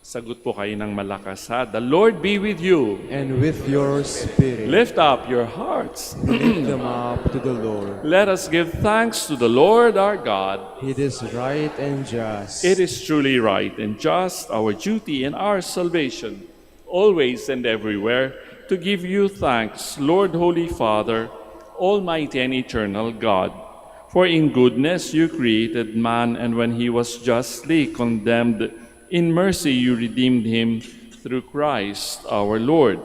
[SPEAKER 5] Sagot po kayo ng malakas, ha? The Lord be with you.
[SPEAKER 1] And with your spirit.
[SPEAKER 5] Lift up your hearts.
[SPEAKER 1] Lift them up to the Lord.
[SPEAKER 5] Let us give thanks to the Lord our God.
[SPEAKER 1] It is right and just.
[SPEAKER 5] It is truly right and just, our duty and our salvation, always and everywhere, to give you thanks, Lord, Holy Father, Almighty and eternal God. For in goodness you created man, and when he was justly condemned, in mercy you redeemed him through Christ our Lord.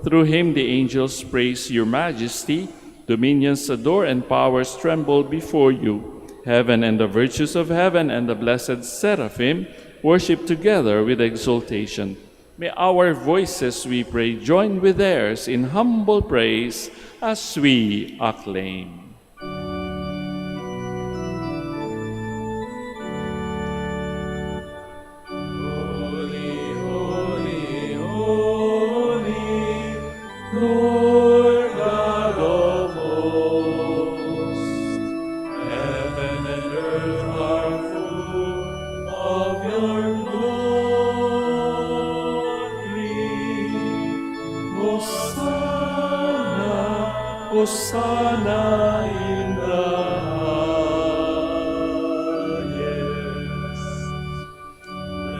[SPEAKER 5] Through him the angels praise your majesty, dominions adore, and powers tremble before you. Heaven and the virtues of heaven and the blessed seraphim worship together with exultation. May our voices, we pray, join with theirs in humble praise as we acclaim.
[SPEAKER 7] Lord God of hosts, heaven and earth are full of your glory. Hosanna, Hosanna in the highest.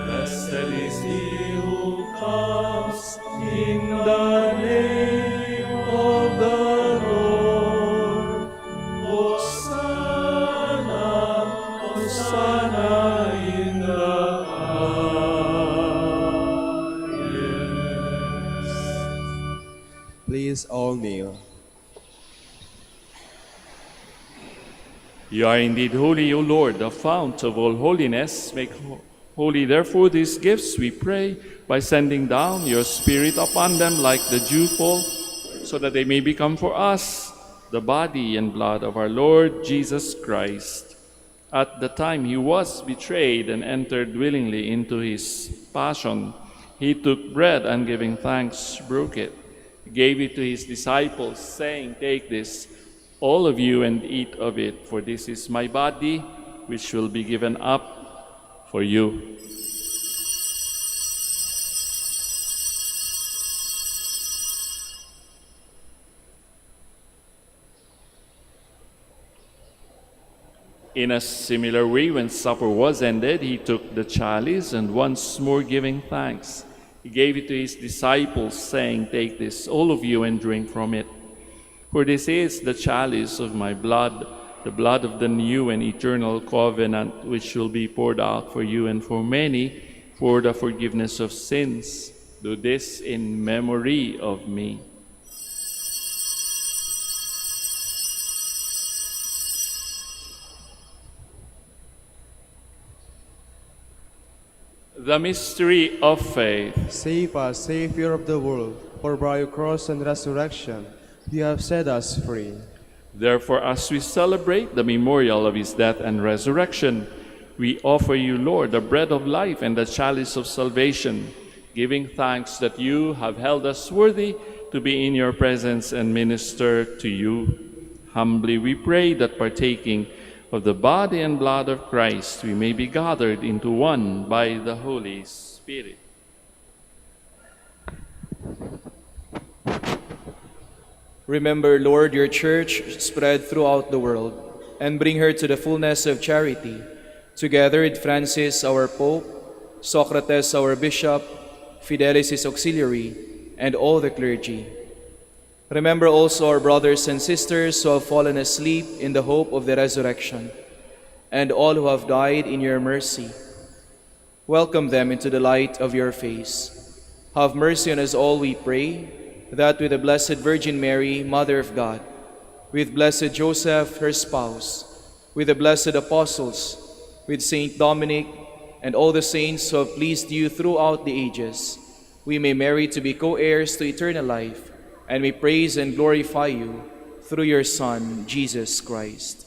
[SPEAKER 7] Blessed is he who comes in the name of the Lord. Hosanna, Hosanna in the highest.
[SPEAKER 1] Please all kneel.
[SPEAKER 5] You are indeed holy, O Lord, the fount of all holiness. Make holy, therefore, these gifts, we pray, by sending down your Spirit upon them like the dewfall, so that they may become for us the body and blood of our Lord Jesus Christ. At the time he was betrayed and entered willingly into his passion, he took bread and giving thanks, broke it, gave it to his disciples, saying, "Take this, all of you, and eat of it, for this is my body, which will be given up for you." In a similar way, when supper was ended, he took the chalice, and once more giving thanks, he gave it to his disciples, saying, "Take this, all of you, and drink from it. For this is the chalice of my blood, the blood of the new and eternal covenant, which will be poured out for you and for many for the forgiveness of sins. Do this in memory of me." The mystery of faith.
[SPEAKER 1] Save us, Savior of the world, for by your cross and resurrection you have set us free.
[SPEAKER 5] Therefore, as we celebrate the memorial of his death and resurrection, we offer you, Lord, the bread of life and the chalice of salvation, giving thanks that you have held us worthy to be in your presence and minister to you. Humbly we pray that, partaking of the body and blood of Christ, we may be gathered into one by the Holy Spirit.
[SPEAKER 8] Remember, Lord, your church spread throughout the world, and bring her to the fullness of charity, together with Francis, our Pope, Socrates, our Bishop, Fidelis, his auxiliary, and all the clergy. Remember also our brothers and sisters who have fallen asleep in the hope of the resurrection, and all who have died in your mercy. Welcome them into the light of your face. Have mercy on us all, we pray, that with the Blessed Virgin Mary, Mother of God, with Blessed Joseph, her spouse, with the blessed apostles, with Saint Dominic, and all the saints who have pleased you throughout the ages, we may merit to be co-heirs to eternal life, and we praise and glorify you through your Son, Jesus Christ.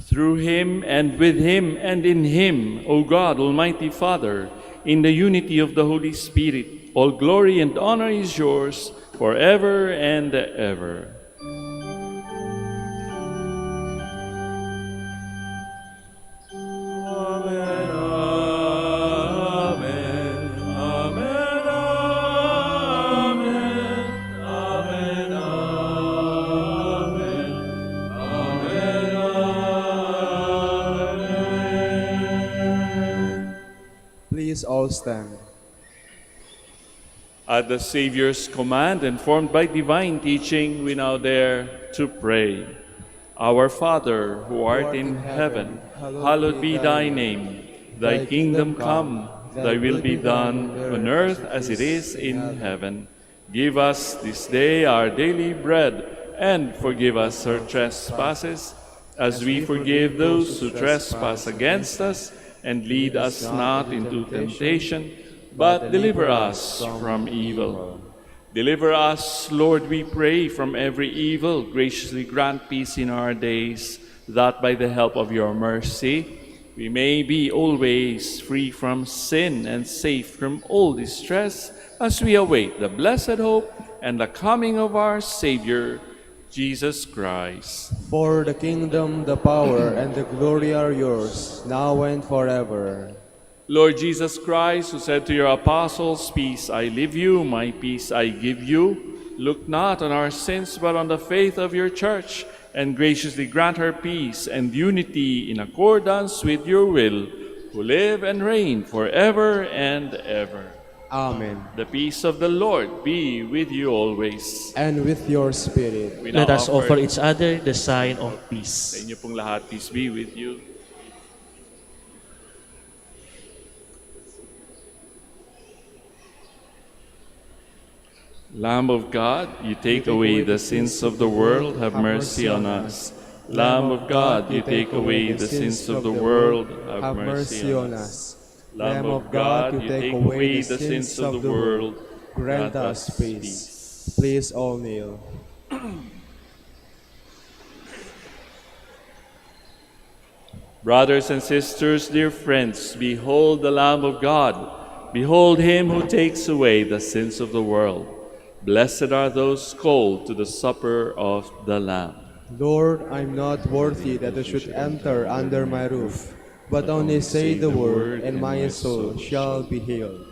[SPEAKER 5] Through him, and with him, and in him, O God, Almighty Father, in the unity of the Holy Spirit, all glory and honor is yours forever and ever.
[SPEAKER 7] Amen, amen, amen, amen, amen, amen, amen.
[SPEAKER 1] Please all stand.
[SPEAKER 5] At the Savior's command and formed by divine teaching, we now dare to pray. Our Father, who art in heaven, hallowed be thy name. Thy kingdom come, thy will be done on earth as it is in heaven. Give us this day our daily bread, and forgive us our trespasses, as we forgive those who trespass against us. And lead us not into temptation, but deliver us from evil. Deliver us, Lord, we pray, from every evil. Graciously grant peace in our days, that by the help of your mercy we may be always free from sin and safe from all distress, as we await the blessed hope and the coming of our Savior, Jesus Christ.
[SPEAKER 1] For the kingdom, the power, and the glory are yours, now and forever.
[SPEAKER 5] Lord Jesus Christ, who said to your apostles, "Peace I leave you, my peace I give you," look not on our sins, but on the faith of your church, and graciously grant her peace and unity in accordance with your will, who live and reign forever and ever.
[SPEAKER 1] Amen.
[SPEAKER 5] The peace of the Lord be with you always.
[SPEAKER 1] And with your spirit.
[SPEAKER 5] We now
[SPEAKER 6] Let us offer each other the sign of
[SPEAKER 5] sa
[SPEAKER 6] peace.
[SPEAKER 5] inyo pong lahat, peace be with you. Lamb of God, you take away the sins of the world, have mercy on us. Lamb of God, you take away the sins of the world, have mercy on us. Lamb of God, you take away the sins of the world,
[SPEAKER 1] grant us peace. Please all kneel.
[SPEAKER 5] Brothers and sisters, dear friends, behold the Lamb of God. Behold him who takes away the sins of the world. Blessed are those called to the supper of the Lamb.
[SPEAKER 1] Lord, I'm not worthy that you should enter under my roof, but only say the word, and my soul shall be healed.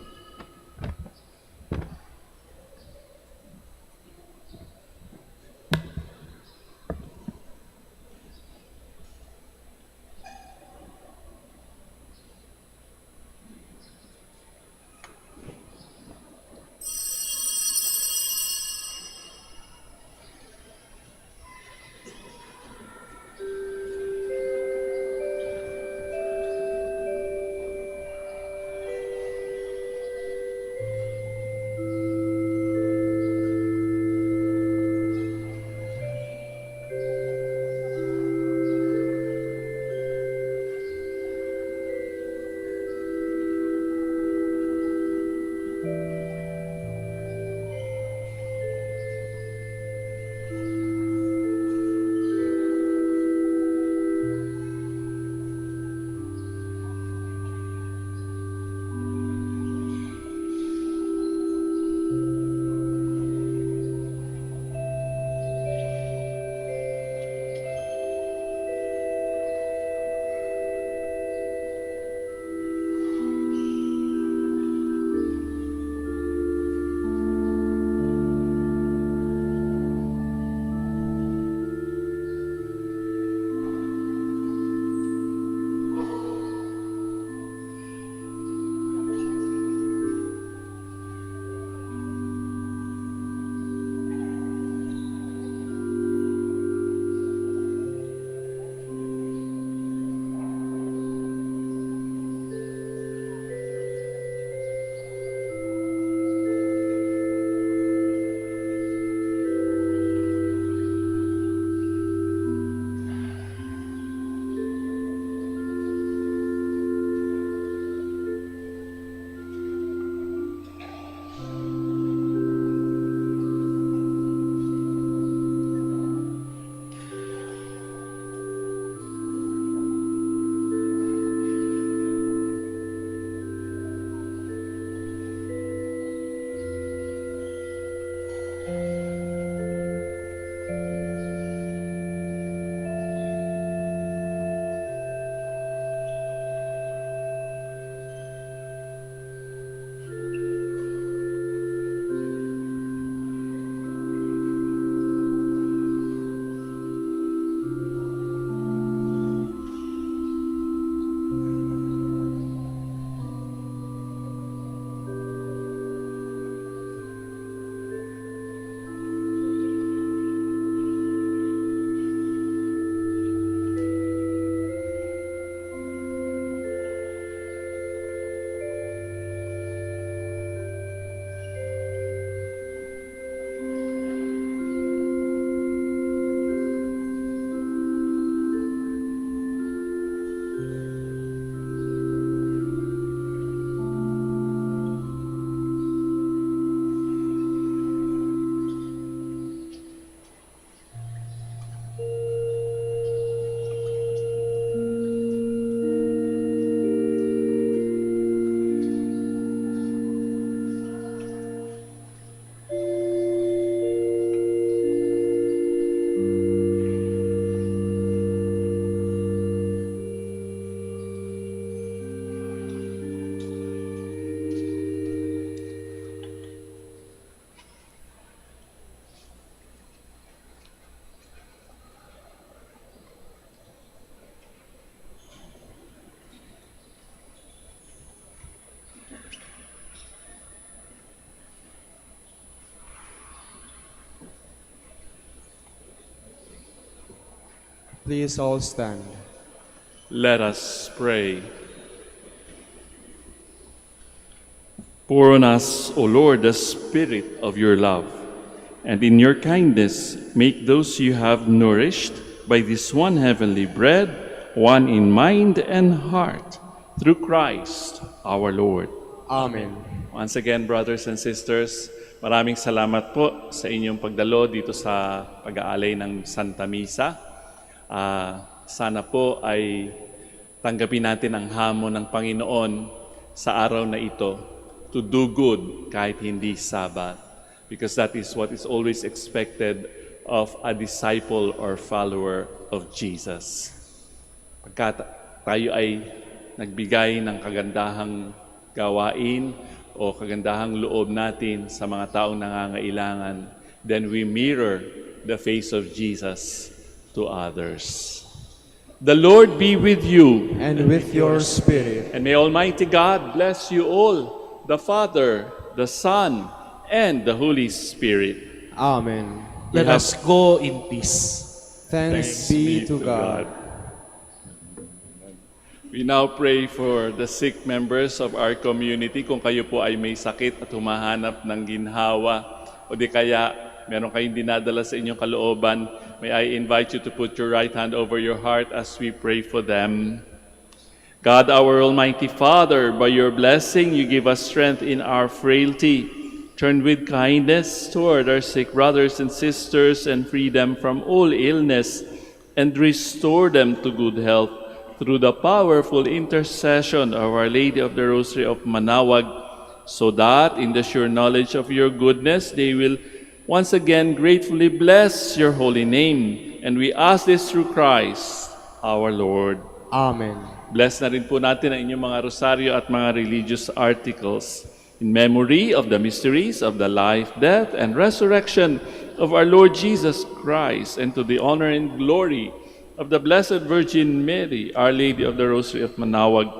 [SPEAKER 1] Please all stand.
[SPEAKER 5] Let us pray. Pour on us, O Lord, the spirit of your love, and in your kindness make those you have nourished by this one heavenly bread, one in mind and heart, through Christ our Lord.
[SPEAKER 1] Amen.
[SPEAKER 5] Once again, brothers and sisters, maraming salamat po sa inyong pagdalo dito sa pag-aalay ng Santa Misa. Sana po ay tanggapin natin ang hamon ng Panginoon sa araw na ito, to do good kahit hindi Sabbath, because that is what is always expected of a disciple or follower of Jesus. Pagka tayo ay nagbigay ng kagandahang gawain o kagandahang loob natin sa mga taong nangangailangan, then we mirror the face of Jesus to others. The Lord be with you.
[SPEAKER 1] And with your spirit.
[SPEAKER 5] And may Almighty God bless you all, the Father, the Son, and the Holy Spirit.
[SPEAKER 1] Amen.
[SPEAKER 6] Let us go in peace.
[SPEAKER 1] Thanks be to God.
[SPEAKER 5] We now pray for the sick members of our community. Kung kayo po ay may sakit at humahanap ng ginhawa, o di kaya meron kayong dinadala sa inyong kalooban, may I invite you to put your right hand over your heart as we pray for them. God, our Almighty Father, by your blessing, you give us strength in our frailty. Turn with kindness toward our sick brothers and sisters and free them from all illness and restore them to good health through the powerful intercession of Our Lady of the Rosary of Manaoag, so that in the sure knowledge of your goodness, they will once again gratefully bless your holy name. And we ask this through Christ, our Lord.
[SPEAKER 1] Amen.
[SPEAKER 5] Bless na rin po natin ang inyong mga rosaryo at mga religious articles in memory of the mysteries of the life, death, and resurrection of our Lord Jesus Christ, and to the honor and glory of the Blessed Virgin Mary, Our Lady of the Rosary of Manaoag.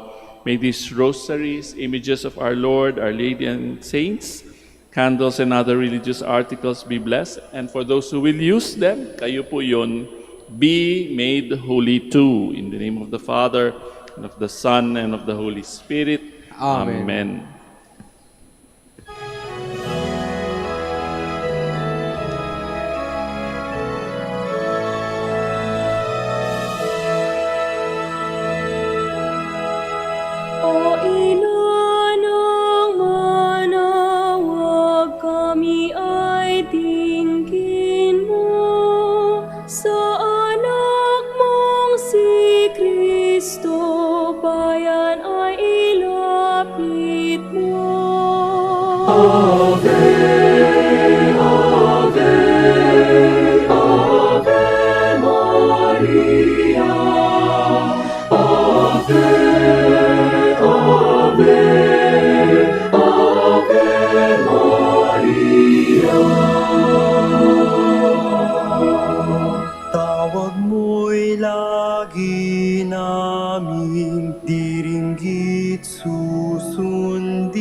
[SPEAKER 5] May these rosaries, images of our Lord, Our Lady, and saints, candles, and other religious articles be blessed. And for those who will use them, kayo po yun, be made holy too. In the name of the Father, and of the Son, and of the Holy Spirit.
[SPEAKER 1] Amen.
[SPEAKER 5] Amen.
[SPEAKER 9] O ina ng Manaoag, kami ay tingin mo sa anak mong si Kristo, bayan ay ilapit mo. Ave, Ave, Ave Maria, Ave, Ave, Ave Maria.
[SPEAKER 10] Tawag mo'y lagi naming diringgit susundin,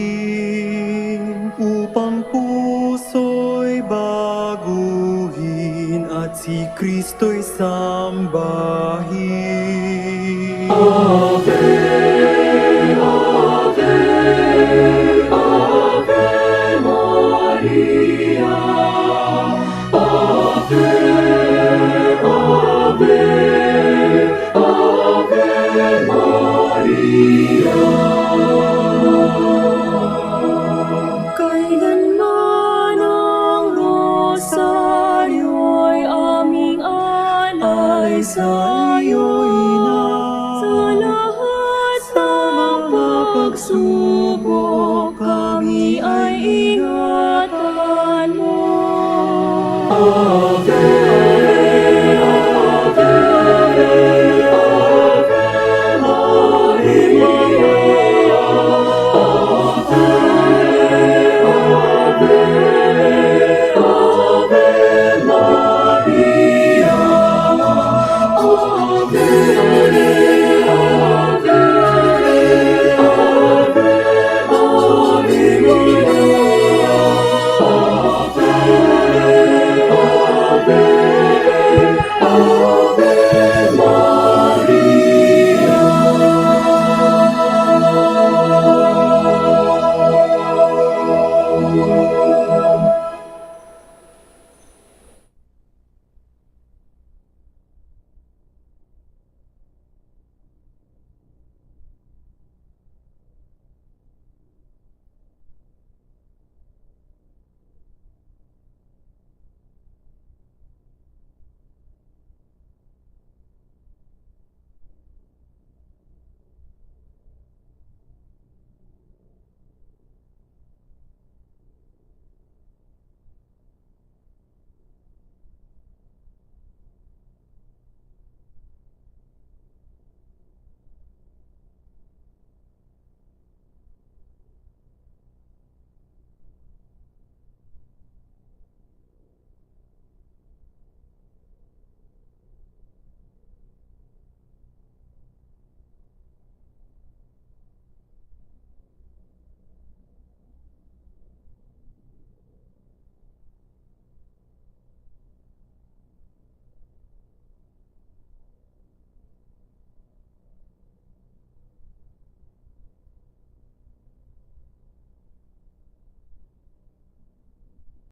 [SPEAKER 10] upang puso'y baguhin at si Kristo'y sambahin.
[SPEAKER 9] Ave, Ave, Ave Maria, Ave, Ave, Ave Maria. Kailanman ang rosaryo'y aming alay sa iyo'y sa lahat ng pagsubok, kami ay ingatan mo.